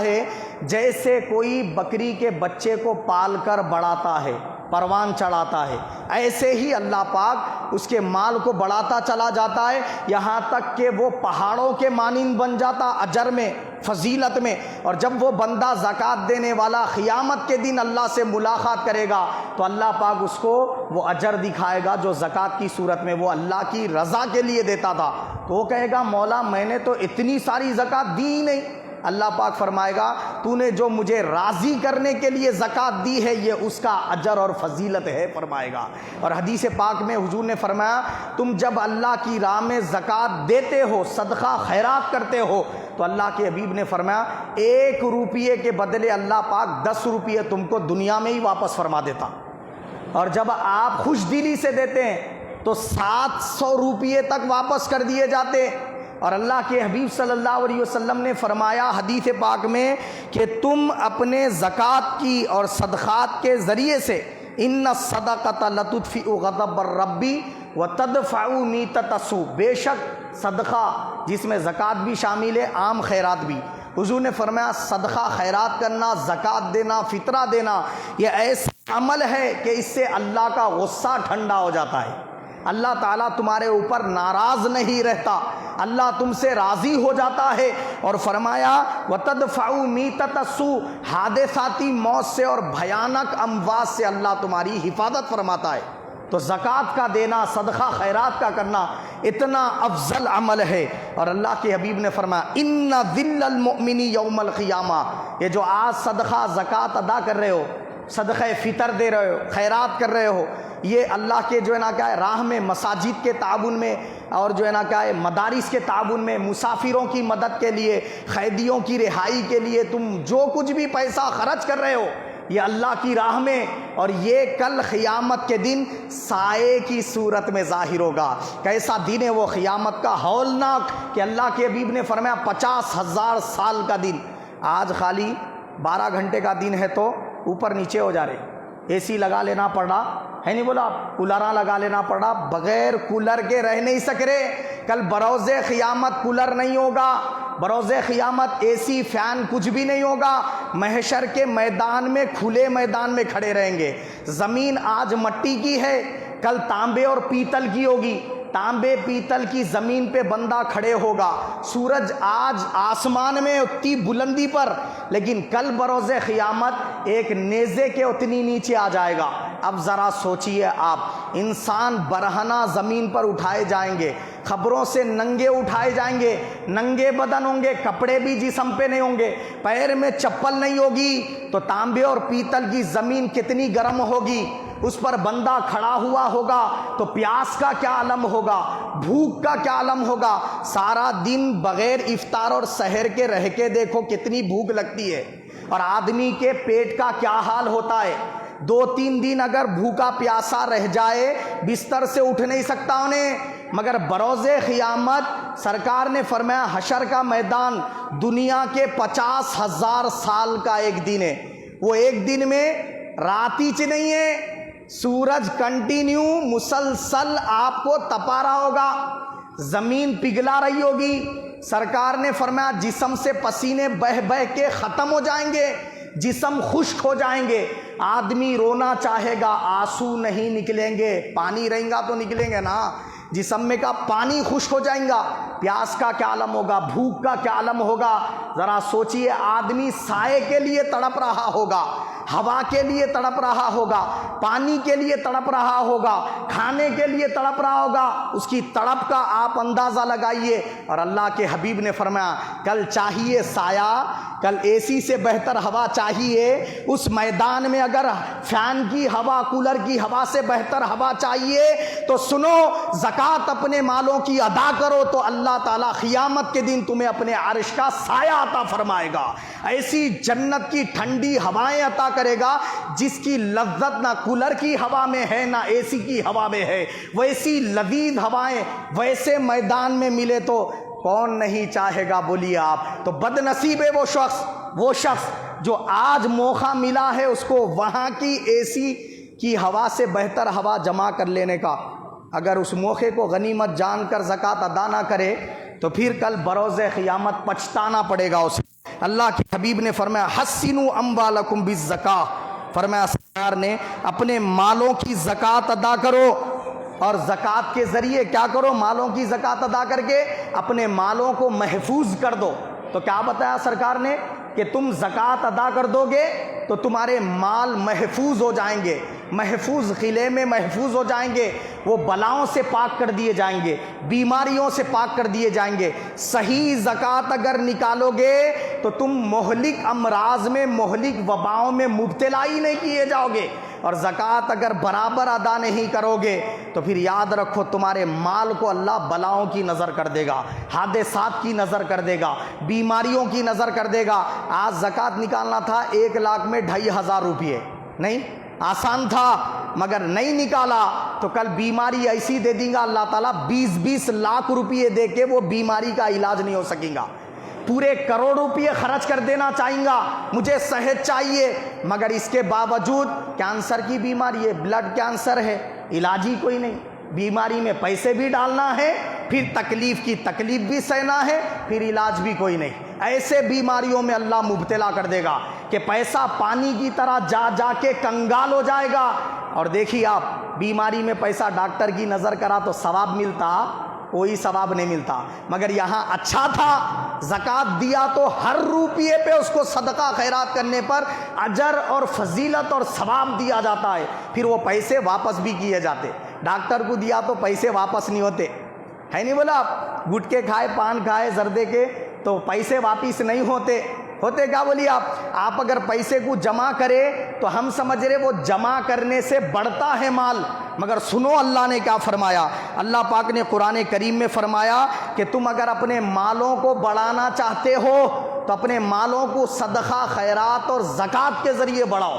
ہے جیسے کوئی بکری کے بچے کو پال کر بڑھاتا ہے، پروان چڑھاتا ہے، ایسے ہی اللہ پاک اس کے مال کو بڑھاتا چلا جاتا ہے، یہاں تک کہ وہ پہاڑوں کے مانند بن جاتا اجر میں، فضیلت میں۔ اور جب وہ بندہ زکوٰۃ دینے والا قیامت کے دن اللہ سے ملاقات کرے گا تو اللہ پاک اس کو وہ اجر دکھائے گا جو زکوٰۃ کی صورت میں وہ اللہ کی رضا کے لیے دیتا تھا۔ تو وہ کہے گا مولا میں نے تو اتنی ساری زکوٰۃ دی ہی نہیں۔ اللہ پاک فرمائے گا تو نے جو مجھے راضی کرنے کے لیے زکوٰۃ دی ہے یہ اس کا اجر اور فضیلت ہے، فرمائے گا۔ اور حدیث پاک میں حضور نے فرمایا تم جب اللہ کی راہ میں زکوٰۃ دیتے ہو، صدقہ خیرات کرتے ہو، تو اللہ کے حبیب نے فرمایا 1 روپیے کے بدلے اللہ پاک 10 روپیے تم کو دنیا میں ہی واپس فرما دیتا، اور جب آپ خوش دلی سے دیتے ہیں تو 700 روپیے تک واپس کر دیے جاتے۔ اور اللہ کے حبیب صلی اللہ علیہ وسلم نے فرمایا حدیث پاک میں کہ تم اپنے زکوٰۃ کی اور صدقات کے ذریعے سے ان الصدقۃ لتطفئ غضب الرب وتدفع میتۃ السوء، بے شک صدقہ جس میں زکوٰۃ بھی شامل ہے، عام خیرات بھی۔ حضور نے فرمایا صدقہ خیرات کرنا، زکوٰۃ دینا، فطرہ دینا یہ ایسا عمل ہے کہ اس سے اللہ کا غصہ ٹھنڈا ہو جاتا ہے، اللہ تعالیٰ تمہارے اوپر ناراض نہیں رہتا، اللہ تم سے راضی ہو جاتا ہے۔ اور فرمایا وَتَدْفَعُ مِيتَةَ السُّوءِ، حادثاتی موت سے اور بھیانک اموات سے اللہ تمہاری حفاظت فرماتا ہے۔ تو زکوٰۃ کا دینا، صدقہ خیرات کا کرنا اتنا افضل عمل ہے۔ اور اللہ کے حبیب نے فرمایا اِنَّ ذِلَّ الْمُؤْمِنِ يَوْمَ الْقِيَامَةِ، یہ جو آج صدقہ زکوٰۃ ادا کر رہے ہو، صدقہ فطر دے رہے ہو، خیرات کر رہے ہو، یہ اللہ کے جو ہے نا کیا ہے راہ میں، مساجد کے تعاون میں، اور جو ہے نا کیا ہے مدارس کے تعاون میں، مسافروں کی مدد کے لیے، قیدیوں کی رہائی کے لیے تم جو کچھ بھی پیسہ خرچ کر رہے ہو یہ اللہ کی راہ میں، اور یہ کل قیامت کے دن سائے کی صورت میں ظاہر ہوگا۔ کیسا دن ہے وہ قیامت کا، ہولناک، کہ اللہ کے حبیب نے فرمایا 50,000 سال کا دن، آج خالی 12 گھنٹے کا دن ہے تو اوپر نیچے ہو جا رہے، اے سی لگا لینا پڑا ہے، نہیں بولا کولراں لگا لینا پڑا، بغیر کولر کے رہ نہیں سک رہے۔ کل بروز قیامت کولر نہیں ہوگا، بروز قیامت اے سی فین کچھ بھی نہیں ہوگا، محشر کے میدان میں کھلے میدان میں کھڑے رہیں گے۔ زمین آج مٹی کی ہے، کل تانبے اور پیتل کی ہوگی، تانبے پیتل کی زمین پہ بندہ کھڑے ہوگا۔ سورج آج آسمان میں اتنی بلندی پر، لیکن کل بروز قیامت ایک نیزے کے اتنی نیچے آ جائے گا۔ اب ذرا سوچئے آپ، انسان برہنہ زمین پر اٹھائے جائیں گے، خبروں سے ننگے اٹھائے جائیں گے، ننگے بدن ہوں گے، کپڑے بھی جسم پہ نہیں ہوں گے، پیر میں چپل نہیں ہوگی، تو تانبے اور پیتل کی زمین کتنی گرم ہوگی، اس پر بندہ کھڑا ہوا ہوگا تو پیاس کا کیا عالم ہوگا، بھوک کا کیا عالم ہوگا۔ سارا دن بغیر افطار اور سحر کے رہ کے دیکھو کتنی بھوک لگتی ہے، اور آدمی کے پیٹ کا کیا حال ہوتا ہے۔ 2-3 دن اگر بھوکا پیاسا رہ جائے بستر سے اٹھ نہیں سکتا انہیں، مگر بروز قیامت سرکار نے فرمایا حشر کا میدان دنیا کے 50,000 سال کا ایک دن ہے، وہ ایک دن میں رات ہی نہیں ہے، سورج کنٹینیو مسلسل آپ کو تپا رہا ہوگا، زمین پگھلا رہی ہوگی، سرکار نے فرمایا جسم سے پسینے بہہ بہہ کے ختم ہو جائیں گے، جسم خشک ہو جائیں گے، آدمی رونا چاہے گا آنسو نہیں نکلیں گے، پانی رہیں گا تو نکلیں گے نا، جسم میں کا پانی خشک ہو جائیں گا، پیاس کا کیا عالم ہوگا، بھوک کا کیا عالم ہوگا۔ ذرا سوچئے، آدمی سائے کے لیے تڑپ رہا ہوگا، ہوا کے لیے تڑپ رہا ہوگا، پانی کے لیے تڑپ رہا ہوگا، کھانے کے لیے تڑپ رہا ہوگا، اس کی تڑپ کا آپ اندازہ لگائیے۔ اور اللہ کے حبیب نے فرمایا کل چاہیے سایہ، کل اے سی سے بہتر ہوا چاہیے، اس میدان میں اگر فین کی ہوا، کولر کی ہوا سے بہتر ہوا چاہیے تو سنو، زکوٰۃ اپنے مالوں کی ادا کرو تو اللہ تعالیٰ قیامت کے دن تمہیں اپنے عرش کا سایہ عطا فرمائے گا، ایسی جنت کی ٹھنڈی ہوائیں عطا کرے گا جس کی لذت نہ کولر کی ہوا میں ہے نہ اے سی کی ہوا میں ہے، ویسی لذیذ ہوائیں ویسے میدان میں ملے تو کون نہیں چاہے گا، بولیے آپ۔ تو بد نصیب ہے وہ شخص جو آج موقع ملا ہے اس کو وہاں کی اے سی کی ہوا سے بہتر ہوا جمع کر لینے کا، اگر اس موقع کو غنیمت جان کر زکوٰۃ ادا نہ کرے تو پھر کل بروز قیامت پچھتانا پڑے گا اسے۔ اللہ کے حبیب نے فرمایا حسنوا اموالکم بالزکاۃ، فرمایا سرکار نے اپنے مالوں کی زکوٰۃ ادا کرو، اور زکوٰۃ کے ذریعے کیا کرو، مالوں کی زکوٰۃ ادا کر کے اپنے مالوں کو محفوظ کر دو۔ تو کیا بتایا سرکار نے کہ تم زکوٰۃ ادا کر دو گے تو تمہارے مال محفوظ ہو جائیں گے، محفوظ قلعے میں محفوظ ہو جائیں گے، وہ بلاؤں سے پاک کر دیے جائیں گے، بیماریوں سے پاک کر دیے جائیں گے۔ صحیح زکوٰۃ اگر نکالو گے تو تم مہلک امراض میں، مہلک وباؤں میں مبتلا ہی نہیں کیے جاؤ گے، اور زکوٰۃ اگر برابر ادا نہیں کرو گے تو پھر یاد رکھو تمہارے مال کو اللہ بلاؤں کی نظر کر دے گا، حادثات کی نظر کر دے گا، بیماریوں کی نظر کر دے گا۔ آج زکوٰۃ نکالنا تھا 1 لاکھ میں 2500 روپئے، نہیں آسان تھا، مگر نہیں نکالا تو کل بیماری ایسی دے دیں گا اللہ تعالیٰ 20 لاکھ روپئے دے کے وہ بیماری کا علاج نہیں ہو سکیں گا، پورے کروڑ روپئے خرچ کر دینا چاہیں گا، مجھے صحت چاہیے، مگر اس کے باوجود کینسر کی بیماری ہے، بلڈ کینسر ہے، علاج ہی کوئی نہیں، بیماری میں پیسے بھی ڈالنا ہے، پھر تکلیف بھی سہنا ہے، پھر علاج بھی کوئی نہیں۔ ایسے بیماریوں میں اللہ مبتلا کر دے گا کہ پیسہ پانی کی طرح جا جا کے کنگال ہو جائے گا۔ اور دیکھیے آپ، بیماری میں پیسہ ڈاکٹر کی نظر کرا تو ثواب ملتا، کوئی ثواب نہیں ملتا، مگر یہاں اچھا تھا، زکوٰۃ دیا تو ہر روپیے پہ اس کو صدقہ خیرات کرنے پر اجر اور فضیلت اور ثواب دیا جاتا ہے، پھر وہ پیسے واپس بھی کیے جاتے۔ ڈاکٹر کو دیا تو پیسے واپس نہیں ہوتے، ہے نہیں بولا آپ، گٹکے کھائے، پان کھائے، زردے کے تو پیسے واپس نہیں ہوتے کیا بولیے آپ اگر پیسے کو جمع کرے تو ہم سمجھ رہے وہ جمع کرنے سے بڑھتا ہے مال، مگر سنو اللہ نے کیا فرمایا۔ اللہ پاک نے قرآن کریم میں فرمایا کہ تم اگر اپنے مالوں کو بڑھانا چاہتے ہو تو اپنے مالوں کو صدقہ خیرات اور زکوٰۃ کے ذریعے بڑھاؤ۔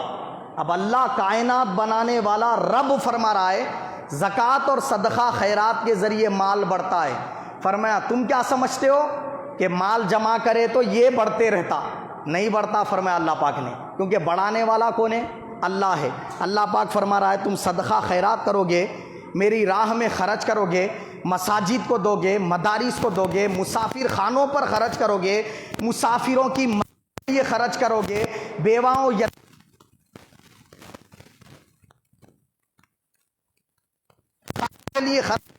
اب اللہ کائنات بنانے والا رب فرما رہا ہے زکوٰۃ اور صدقہ خیرات کے ذریعے مال بڑھتا ہے۔ فرمایا تم کیا سمجھتے ہو کہ مال جمع کرے تو یہ بڑھتے رہتا، نہیں بڑھتا فرمایا اللہ پاک نے، کیونکہ بڑھانے والا کون ہے؟ اللہ ہے۔ اللہ پاک فرما رہا ہے تم صدقہ خیرات کرو گے، میری راہ میں خرچ کرو گے، مساجد کو دو گے، مدارس کو دو گے، مسافر خانوں پر خرچ کرو گے، مسافروں کی مدد کے لیے خرچ کرو گے، بیواؤں کے لیے خرچ،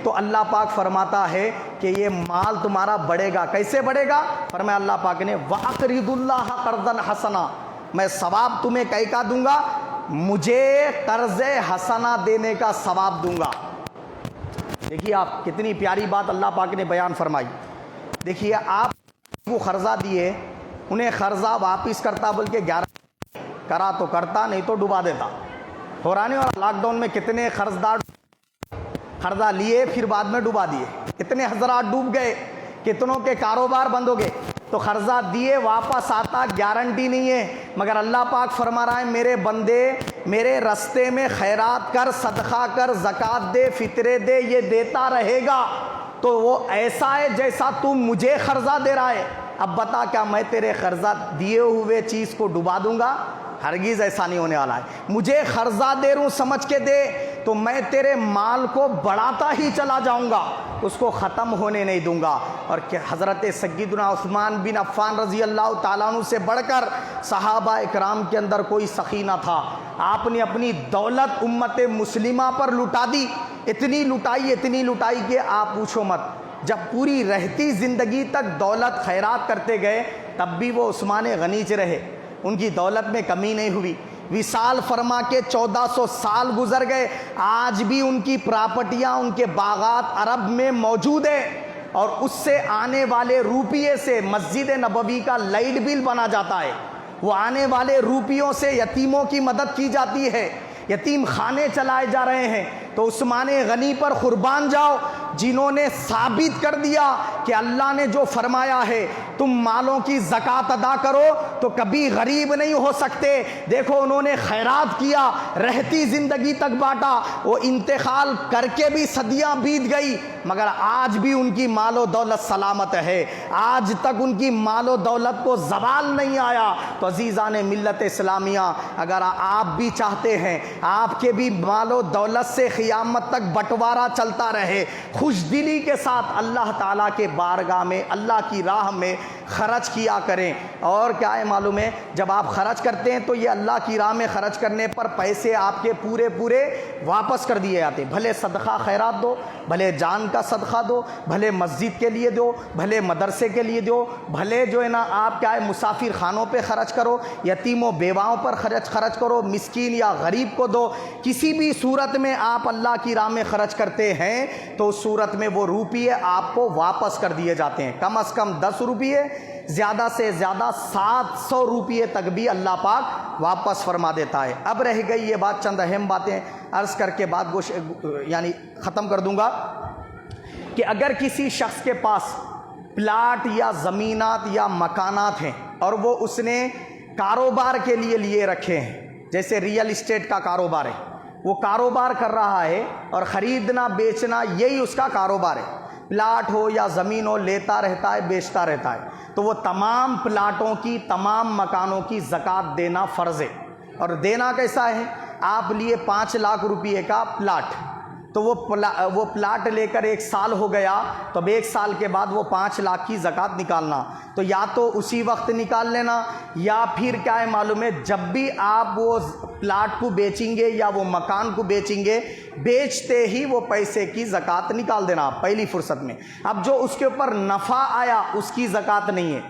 تو اللہ پاک فرماتا ہے کہ یہ مال تمہارا بڑھے گا۔ کیسے بڑھے گا؟ فرمایا اللہ پاک نے وَأَقْرِضُ اللَّهَ قَرْضًا حَسَنًا، میں ثواب تمہیں کا دوں گا، مجھے قرض حسنہ دینے کا ثواب دوں گا۔ دیکھیے آپ کتنی پیاری بات اللہ پاک نے بیان فرمائی۔ دیکھیے آپ کو قرضہ دیے، انہیں قرضہ واپس کرتا بول کے 11 کرا تو کرتا، نہیں تو ڈبا دیتا۔ قرآن اور لاک ڈاؤن میں کتنے قرضدار قرضہ لیے پھر بعد میں ڈبا دیے، کتنے حضرات ڈوب گئے، کتنوں کے کاروبار بند ہو گئے۔ تو قرضہ دیے واپس آتا گارنٹی نہیں ہے، مگر اللہ پاک فرما رہا ہے میرے بندے میرے رستے میں خیرات کر، صدقہ کر، زکوٰۃ دے، فطرے دے، یہ دیتا رہے گا تو وہ ایسا ہے جیسا تو مجھے قرضہ دے رہا ہے۔ اب بتا کیا میں تیرے قرضہ دیے ہوئے چیز کو ڈبا دوں گا؟ ہرگز ایسا نہیں ہونے والا ہے. مجھے قرضہ دے رہوں سمجھ کے دے تو میں تیرے مال کو بڑھاتا ہی چلا جاؤں گا, اس کو ختم ہونے نہیں دوں گا. اور کہ حضرت سیدنا عثمان بن عفان رضی اللہ تعالیٰ عنہ سے بڑھ کر صحابہ اکرام کے اندر کوئی سخی نہ تھا. آپ نے اپنی دولت امت مسلمہ پر لٹا دی, اتنی لٹائی کہ آپ پوچھو مت. جب پوری رہتی زندگی تک دولت خیرات کرتے گئے تب بھی وہ عثمان غنی رہے, ان کی دولت میں کمی نہیں ہوئی. وصال فرما کے 1400 سال گزر گئے, آج بھی ان کی پراپرٹیاں, ان کے باغات عرب میں موجود ہیں, اور اس سے آنے والے روپیے سے مسجد نبوی کا لائٹ بل بنا جاتا ہے. وہ آنے والے روپیوں سے یتیموں کی مدد کی جاتی ہے, یتیم خانے چلائے جا رہے ہیں. تو عثمان غنی پر قربان جاؤ جنہوں نے ثابت کر دیا کہ اللہ نے جو فرمایا ہے تم مالوں کی زکوٰۃ ادا کرو تو کبھی غریب نہیں ہو سکتے. دیکھو انہوں نے خیرات کیا, رہتی زندگی تک بانٹا, وہ انتقال کر کے بھی صدیاں بیت گئی مگر آج بھی ان کی مال و دولت سلامت ہے, آج تک ان کی مال و دولت کو زوال نہیں آیا. تو عزیزان ملت اسلامیہ, اگر آپ بھی چاہتے ہیں آپ کے بھی مال و دولت سے قیامت تک بٹوارا چلتا رہے, خوش دلی کے ساتھ اللہ تعالیٰ کے بارگاہ میں اللہ کی راہ میں خرچ کیا کریں. اور کیا ہے معلوم ہے, جب آپ خرچ کرتے ہیں تو یہ اللہ کی راہ میں خرچ کرنے پر پیسے آپ کے پورے واپس کر دیے جاتے ہیں. بھلے صدقہ خیرات دو, بھلے جان کا صدقہ دو, بھلے مسجد کے لیے دو, بھلے مدرسے کے لیے دو, بھلے جو ہے نا آپ کیا ہے مسافر خانوں پہ خرچ کرو, یتیم و بیواؤں پر خرچ کرو, مسکین یا غریب کو دو. کسی بھی صورت میں آپ اللہ کی راہ میں خرچ کرتے ہیں تو اس صورت میں وہ روپیے آپ کو واپس کر دیے جاتے ہیں. کم از کم 10 روپیے, زیادہ سے زیادہ 700 روپیے تک بھی اللہ پاک واپس فرما دیتا ہے. اب رہ گئی یہ بات, چند اہم باتیں عرض کر کے بات یعنی ختم کر دوں گا کہ اگر کسی شخص کے پاس پلاٹ یا زمینات یا مکانات ہیں اور وہ اس نے کاروبار کے لیے رکھے ہیں, جیسے ریئل اسٹیٹ کا کاروبار ہے, وہ کاروبار کر رہا ہے اور خریدنا بیچنا یہی اس کا کاروبار ہے, پلاٹ ہو یا زمین ہو لیتا رہتا ہے بیچتا رہتا ہے, تو وہ تمام پلاٹوں کی تمام مکانوں کی زکوٰۃ دینا فرض ہے. اور دینا کیسا ہے, آپ لیے 5 لاکھ روپیے کا پلاٹ, تو وہ پلاٹ لے کر 1 سال ہو گیا تو اب 1 سال کے بعد وہ 5 لاکھ کی زکوٰۃ نکالنا, تو یا تو اسی وقت نکال لینا یا پھر کیا ہے معلوم ہے جب بھی آپ وہ پلاٹ کو بیچیں گے یا وہ مکان کو بیچیں گے, بیچتے ہی وہ پیسے کی زکوٰۃ نکال دینا پہلی فرصت میں. اب جو اس کے اوپر نفع آیا اس کی زکوٰۃ نہیں ہے.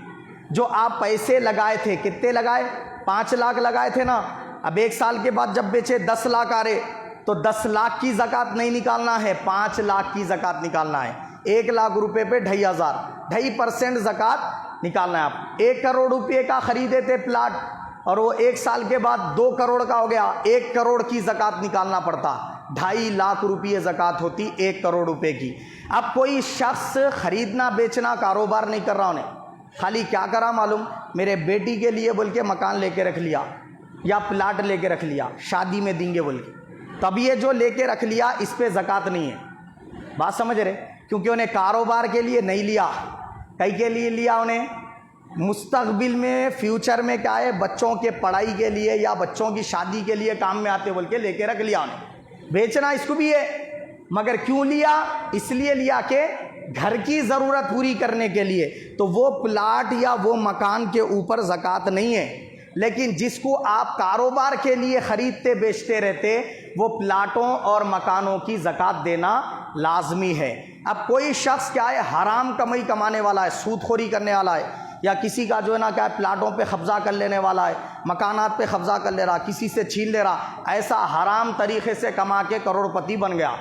جو آپ پیسے لگائے تھے, کتنے لگائے, 5 لاکھ لگائے تھے نا, اب 1 سال کے بعد جب بیچے 10 لاکھ آ رہے تو 10 لاکھ کی زکوٰۃ نہیں نکالنا ہے, 5 لاکھ کی زکوٰۃ نکالنا ہے. 1 لاکھ روپے پہ 2,500, 2.5% زکوٰۃ نکالنا ہے. آپ 1 کروڑ روپے کا خریدے تھے پلاٹ اور وہ 1 سال کے بعد 2 کروڑ کا ہو گیا, 1 کروڑ کی زکوٰۃ نکالنا پڑتا, 2.5 لاکھ روپے زکوٰۃ ہوتی 1 کروڑ روپے کی. اب کوئی شخص خریدنا بیچنا کاروبار نہیں کر رہا, انہیں خالی کیا کرا معلوم, میرے بیٹی کے لیے بول کے مکان لے کے رکھ لیا یا پلاٹ لے کے رکھ لیا, شادی میں دیں گے بول کے, تب یہ جو لے کے رکھ لیا اس پہ زکوٰۃ نہیں ہے. بات سمجھ رہے, کیونکہ انہیں کاروبار کے لیے نہیں لیا, کئی کے لیے لیا, انہیں مستقبل میں فیوچر میں کیا ہے بچوں کے پڑھائی کے لیے یا بچوں کی شادی کے لیے کام میں آتے بول کے لے کے رکھ لیا. انہیں بیچنا اس کو بھی ہے, مگر کیوں لیا, اس لیے لیا کہ گھر کی ضرورت پوری کرنے کے لیے, تو وہ پلاٹ یا وہ مکان کے اوپر زکوٰۃ نہیں ہے. لیکن جس کو آپ کاروبار کے لیے خریدتے بیچتے رہتے وہ پلاٹوں اور مکانوں کی زکوٰۃ دینا لازمی ہے. اب کوئی شخص کیا ہے حرام کمائی کمانے والا ہے, سود خوری کرنے والا ہے, یا کسی کا جو ہے نا کیا ہے پلاٹوں پہ قبضہ کر لینے والا ہے, مکانات پہ قبضہ کر لے رہا, کسی سے چھین لے رہا, ایسا حرام طریقے سے کما کے کروڑ پتی بن گیا.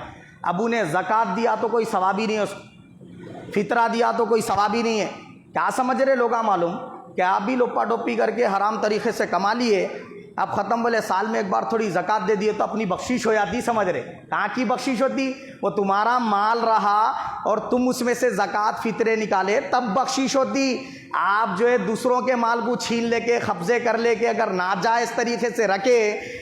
اب انہیں زکوٰۃ دیا تو کوئی ثواب ہی نہیں ہے, اس کو فطرہ دیا تو کوئی ثواب ہی نہیں ہے. کیا سمجھ رہے لوگا معلوم کہ آپ بھی لوپا ڈوپی کر کے حرام طریقے سے کما لیے, اب ختم بولے سال میں ایک بار تھوڑی زکوٰۃ دے دیے تو اپنی بخشش ہو جاتی. سمجھ رہے کہاں کی بخشش ہوتی, وہ تمہارا مال رہا اور تم اس میں سے زکوٰۃ فطرے نکالے تب بخشش ہوتی. آپ جو ہے دوسروں کے مال کو چھین لے کے قبضے کر لے کے اگر ناجائز طریقے سے رکھے،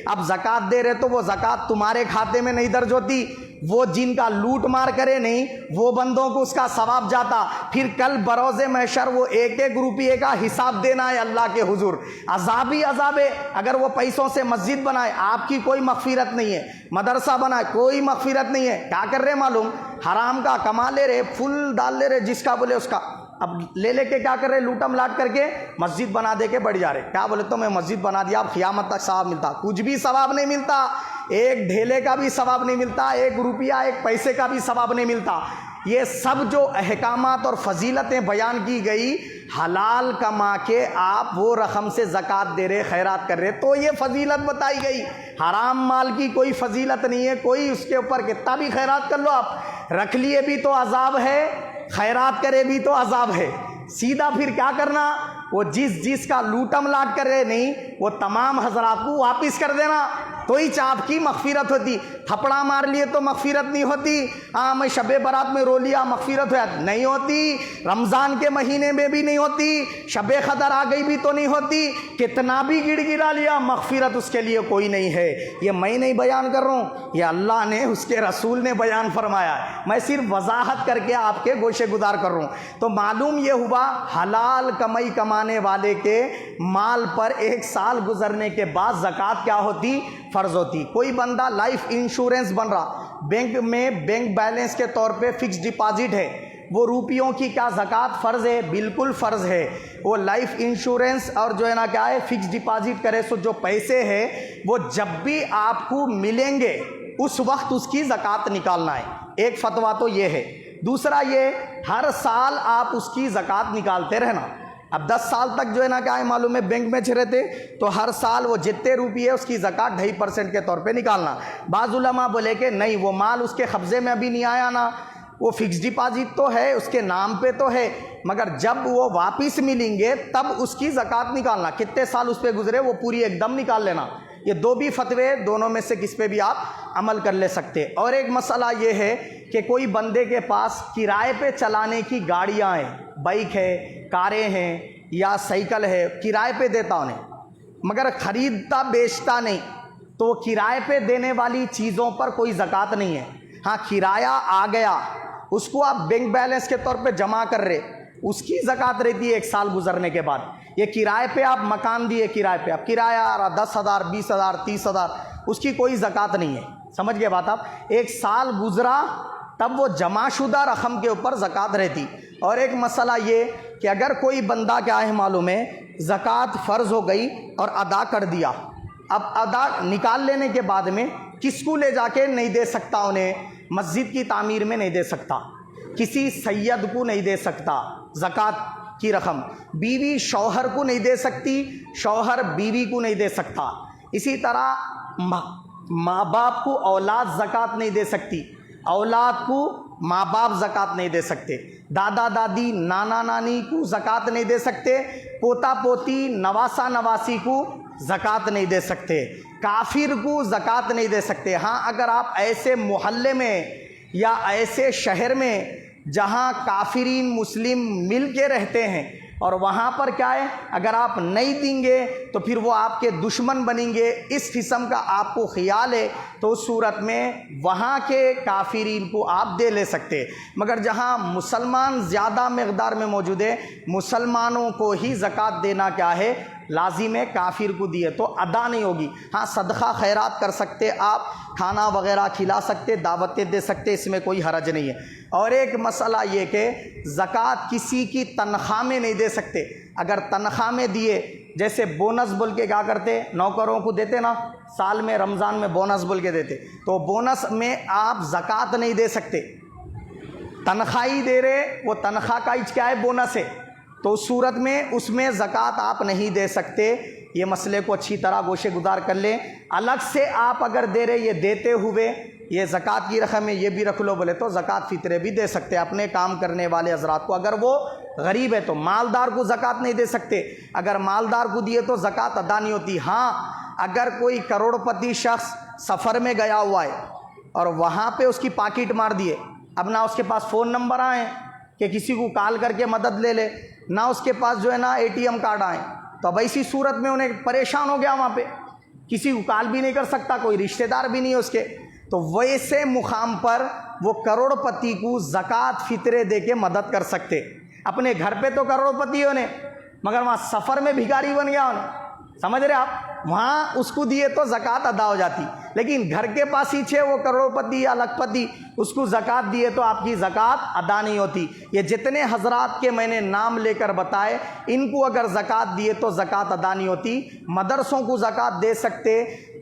اب زکوٰۃ دے رہے تو وہ زکوٰۃ تمہارے کھاتے میں نہیں درج ہوتی، وہ جن کا لوٹ مار کرے نہیں وہ بندوں کو اس کا ثواب جاتا، پھر کل بروز محشر وہ ایک ایک روپیے کا حساب دینا ہے اللہ کے حضور، عذاب ہی عذاب ہے۔ اگر وہ پیسوں سے مسجد بنائے آپ کی کوئی مغفرت نہیں ہے، مدرسہ بنائے کوئی مغفرت نہیں ہے، کیا کر رہے معلوم؟ حرام کا کما لے رہے، پھول ڈال لے رہے، جس کا بولے اس کا، اب لے لے کے کیا کر رہے، لوٹم لاٹ کر کے مسجد بنا دے کے بڑھ جا رہے، کیا بولے تو میں مسجد بنا دیا، اب قیامت تک ثواب ملتا، کچھ بھی ثواب نہیں ملتا، ایک ڈھیلے کا بھی ثواب نہیں ملتا، ایک روپیہ ایک پیسے کا بھی ثواب نہیں ملتا۔ یہ سب جو احکامات اور فضیلتیں بیان کی گئی، حلال کما کے آپ وہ رقم سے زکوٰۃ دے رہے، خیرات کر رہے، تو یہ فضیلت بتائی گئی۔ حرام مال کی کوئی فضیلت نہیں ہے، کوئی اس کے اوپر کتنا بھی خیرات کر لو آپ، رکھ لیے بھی تو عذاب ہے، خیرات کرے بھی تو عذاب ہے۔ سیدھا پھر کیا کرنا، وہ جس کا لوٹم لاٹ کر رہے نہیں وہ تمام حضرات کو واپس کر دینا، تو ہی آپ کی مغفرت ہوتی۔ تھپڑا مار لیے تو مغفرت نہیں ہوتی، ہاں میں شب برات میں رو لیا مغفرت نہیں ہوتی، رمضان کے مہینے میں بھی نہیں ہوتی، شب قدر آ گئی بھی تو نہیں ہوتی، کتنا بھی گڑ گڑا لیا مغفرت اس کے لیے کوئی نہیں ہے۔ یہ میں نہیں بیان کر رہا ہوں، یہ اللہ نے اس کے رسول نے بیان فرمایا ہے، میں صرف وضاحت کر کے آپ کے گوشے گزار کر رہا ہوں۔ تو معلوم یہ ہوا حلال کمائی کمانے والے کے مال پر ایک سال گزرنے کے بعد زکوٰۃ کیا ہوتی، فرض ہوتی۔ کوئی بندہ لائف انشورنس بن رہا، بینک میں بینک بیلنس کے طور پہ فکس ڈپازٹ ہے، وہ روپیوں کی کیا زکوٰۃ فرض ہے؟ بالکل فرض ہے۔ وہ لائف انشورنس اور جو ہے نا کیا ہے فکس ڈپازٹ کرے، سو جو پیسے ہیں وہ جب بھی آپ کو ملیں گے اس وقت اس کی زکوٰۃ نکالنا ہے، ایک فتویٰ تو یہ ہے۔ دوسرا یہ ہر سال آپ اس کی زکوٰۃ نکالتے رہنا۔ اب 10 سال تک جو ہے نا کیا ہے معلوم ہے بینک میں رہتے تو ہر سال وہ جتنے روپیے اس کی زکوٰۃ 2.5% کے طور پہ نکالنا۔ بعض علماء بولے کہ نہیں، وہ مال اس کے قبضے میں ابھی نہیں آیا نا، وہ فکس ڈپازٹ تو ہے، اس کے نام پہ تو ہے، مگر جب وہ واپس ملیں گے تب اس کی زکوٰۃ نکالنا، کتنے سال اس پہ گزرے وہ پوری ایک دم نکال لینا۔ یہ دو بھی فتوے، دونوں میں سے کس پہ بھی آپ عمل کر لے سکتے۔ اور ایک مسئلہ یہ ہے کہ کوئی بندے کے پاس کرائے پہ چلانے کی گاڑیاں ہیں، بائک ہے، کاریں ہیں یا سائیکل ہے، کرائے پہ دیتا انہیں، مگر خریدتا بیچتا نہیں، تو وہ کرائے پہ دینے والی چیزوں پر کوئی زکوٰۃ نہیں ہے۔ ہاں کرایہ آ گیا، اس کو آپ بینک بیلنس کے طور پہ جمع کر رہے، اس کی زکوٰۃ رہتی ہے 1 سال گزرنے کے بعد۔ یہ کرائے پہ آپ مکان دیے، کرائے پہ آپ کرایہ آ رہا 10,000 20,000 30,000، اس کی کوئی زکوٰۃ نہیں ہے، سمجھ گئے بات آپ؟ 1 سال گزرا تب وہ جمع شدہ رقم کے اوپر زکوٰۃ رہتی۔ اور ایک مسئلہ یہ کہ اگر کوئی بندہ کیا ہے معلوم ہے زکوٰۃ فرض ہو گئی اور ادا کر دیا، اب ادا نکال لینے کے بعد میں کس کو لے جا کے نہیں دے سکتا، انہیں مسجد کی تعمیر میں نہیں دے سکتا، کسی سید کو نہیں دے سکتا زکوٰۃ کی رقم، بیوی شوہر کو نہیں دے سکتی، شوہر بیوی کو نہیں دے سکتا، اسی طرح ماں باپ کو اولاد زکوٰۃ نہیں دے سکتی، اولاد کو ماں باپ زکوٰۃ نہیں دے سکتے، دادا دادی نانا نانی کو زکوٰۃ نہیں دے سکتے، پوتا پوتی نواسا نواسی کو زکوٰۃ نہیں دے سکتے، کافر کو زکوٰۃ نہیں دے سکتے۔ ہاں اگر آپ ایسے محلے میں یا ایسے شہر میں جہاں کافرین مسلم مل کے رہتے ہیں اور وہاں پر کیا ہے اگر آپ نہیں دیں گے تو پھر وہ آپ کے دشمن بنیں گے، اس قسم کا آپ کو خیال ہے تو اس صورت میں وہاں کے کافرین کو آپ دے لے سکتے، مگر جہاں مسلمان زیادہ مقدار میں موجود ہے مسلمانوں کو ہی زکوٰۃ دینا کیا ہے لازم ہے، کافر کو دیے تو ادا نہیں ہوگی۔ ہاں صدقہ خیرات کر سکتے، آپ کھانا وغیرہ کھلا سکتے، دعوتیں دے سکتے، اس میں کوئی حرج نہیں ہے۔ اور ایک مسئلہ یہ کہ زکوٰۃ کسی کی تنخواہ میں نہیں دے سکتے، اگر تنخواہ میں دیے، جیسے بونس بول کے کیا کرتے نوکروں کو دیتے نا، سال میں رمضان میں بونس بول کے دیتے، تو بونس میں آپ زکوٰۃ نہیں دے سکتے، تنخواہ دے رہے، وہ تنخواہ کا کیا ہے بونس ہے، تو اس صورت میں اس میں زکوٰۃ آپ نہیں دے سکتے۔ یہ مسئلے کو اچھی طرح گوشے گزار کر لیں۔ الگ سے آپ اگر دے رہے، یہ دیتے ہوئے یہ زکوٰۃ کی رقم ہے یہ بھی رکھ لو بولے تو زکوٰۃ فطرے بھی دے سکتے اپنے کام کرنے والے حضرات کو۔ اگر وہ غریب ہے تو مالدار کو زکوٰۃ نہیں دے سکتے، اگر مالدار کو دیے تو زکوٰۃ ادا نہیں ہوتی۔ ہاں اگر کوئی کروڑ پتی شخص سفر میں گیا ہوا ہے اور وہاں پہ اس کی پاکٹ مار دیے، اب نہ اس کے پاس فون نمبر آئے کہ کسی کو کال کر کے مدد لے لے، نہ اس کے پاس جو ہے نا ATM کارڈ آئیں، تو اب ایسی صورت میں انہیں پریشان ہو گیا، وہاں پہ کسی کو کال بھی نہیں کر سکتا، کوئی رشتہ دار بھی نہیں ہے اس کے، تو ویسے مقام پر وہ کروڑ پتی کو زکوٰۃ فطرے دے کے مدد کر سکتے۔ اپنے گھر پہ تو کروڑ پتی ہونے، مگر وہاں سفر میں بھکاری بن گیا ہونے، سمجھ رہے آپ، وہاں اس کو دیے تو زکوٰۃ ادا ہو جاتی، لیکن گھر کے پاس ہی چھے وہ کروڑ پتی یا لاکھ پتی، اس کو زکوٰۃ دیے تو آپ کی زکوٰۃ ادا نہیں ہوتی۔ یہ جتنے حضرات کے میں نے نام لے کر بتائے، ان کو اگر زکوٰۃ دیے تو زکوٰۃ ادا نہیں ہوتی۔ مدرسوں کو زکوٰۃ دے سکتے،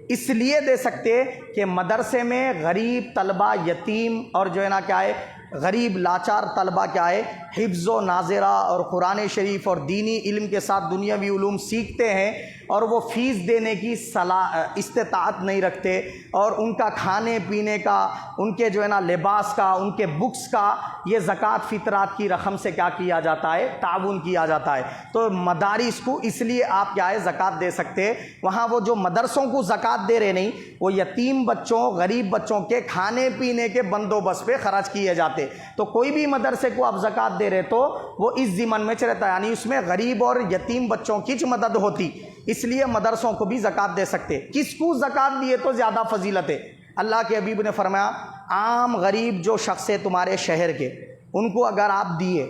اس لیے دے سکتے کہ مدرسے میں غریب طلبہ، یتیم اور جو ہے نا کیا ہے غریب لاچار طلبہ کیا ہے حفظ و ناظرہ اور قرآن شریف اور دینی علم کے ساتھ دنیاوی علوم سیکھتے ہیں، اور وہ فیس دینے کی استطاعت نہیں رکھتے، اور ان کا کھانے پینے کا، ان کے جو ہے نا لباس کا، ان کے بکس کا، یہ زکوٰۃ فطرات کی رقم سے کیا کیا جاتا ہے، تعاون کیا جاتا ہے۔ تو مدارس کو اس لیے آپ کیا ہے زکوٰۃ دے سکتے۔ وہاں وہ جو مدرسوں کو زکوٰۃ دے رہے نہیں، وہ یتیم بچوں، غریب بچوں کے کھانے پینے کے بندوبست پہ خرچ کیے جاتے۔ تو کوئی بھی مدرسے کو آپ زکوٰۃ دے رہے تو وہ اس ضمن میں رہتا ہے، یعنی اس میں غریب اور یتیم بچوں کی مدد ہوتی، اس لیے مدرسوں کو بھی زکوٰۃ دے سکتے۔ کس کو زکوٰۃ دیے تو زیادہ فضیلت ہے؟ اللہ کے حبیب نے فرمایا عام غریب جو شخص ہے تمہارے شہر کے، ان کو اگر آپ دیے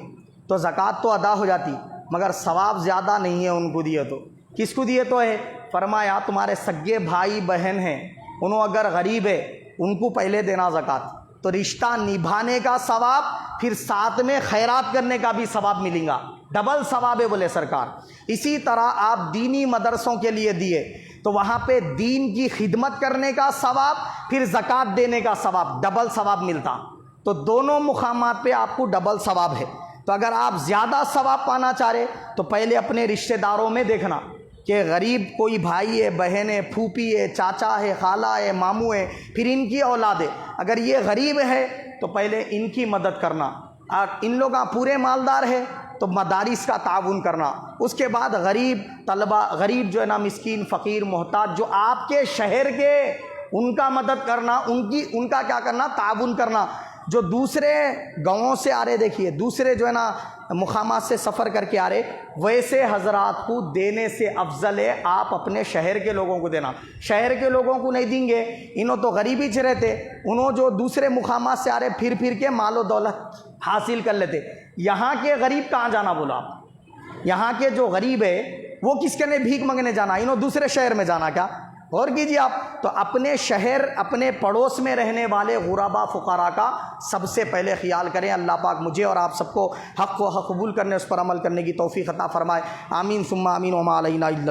تو زکوٰۃ تو ادا ہو جاتی، مگر ثواب زیادہ نہیں ہے ان کو دیے تو۔ کس کو دیے تو ہے؟ فرمایا تمہارے سگے بھائی بہن ہیں، انہوں اگر غریب ہے ان کو پہلے دینا زکوٰۃ، تو رشتہ نبھانے کا ثواب، پھر ساتھ میں خیرات کرنے کا بھی ثواب ملیں گا، ڈبل ثواب ہے بولے سرکار۔ اسی طرح آپ دینی مدرسوں کے لیے دیے تو وہاں پہ دین کی خدمت کرنے کا ثواب، پھر زکوٰۃ دینے کا ثواب، ڈبل ثواب ملتا۔ تو دونوں مقامات پہ آپ کو ڈبل ثواب ہے۔ تو اگر آپ زیادہ ثواب پانا چاہ رہے تو پہلے اپنے رشتہ داروں میں دیکھنا کہ غریب کوئی بھائی ہے، بہن ہے، پھوپھی ہے، چاچا ہے، خالہ ہے، ماموں ہے، پھر ان کی اولاد ہے، اگر یہ غریب ہے تو پہلے ان کی مدد کرنا، اور ان لوگ پورے مالدار ہے تو مدارس کا تعاون کرنا، اس کے بعد غریب طلبہ، غریب جو ہے نا مسکین، فقیر، محتاج جو آپ کے شہر کے، ان کا مدد کرنا، ان کا کیا کرنا، تعاون کرنا۔ جو دوسرے گاؤں سے آ رہے، دیکھیے دوسرے جو ہے نا مقامات سے سفر کر کے آ رہے، ویسے حضرات کو دینے سے افضل ہے آپ اپنے شہر کے لوگوں کو دینا۔ شہر کے لوگوں کو نہیں دیں گے، انہوں تو غریبی چ رہتے، انہوں جو دوسرے مقامات سے آ رہے پھر کے مال و دولت حاصل کر لیتے۔ یہاں کے غریب کہاں جانا بولا آپ؟ یہاں کے جو غریب ہے وہ کس کے نے بھیک منگنے جانا؟ انہوں دوسرے شہر میں جانا کیا؟ غور کیجیے آپ۔ تو اپنے شہر، اپنے پڑوس میں رہنے والے غربا فقراء کا سب سے پہلے خیال کریں۔ اللہ پاک مجھے اور آپ سب کو حق و حق قبول کرنے، اس پر عمل کرنے کی توفیق عطا فرمائے۔ آمین ثم آمین، وما علینا الا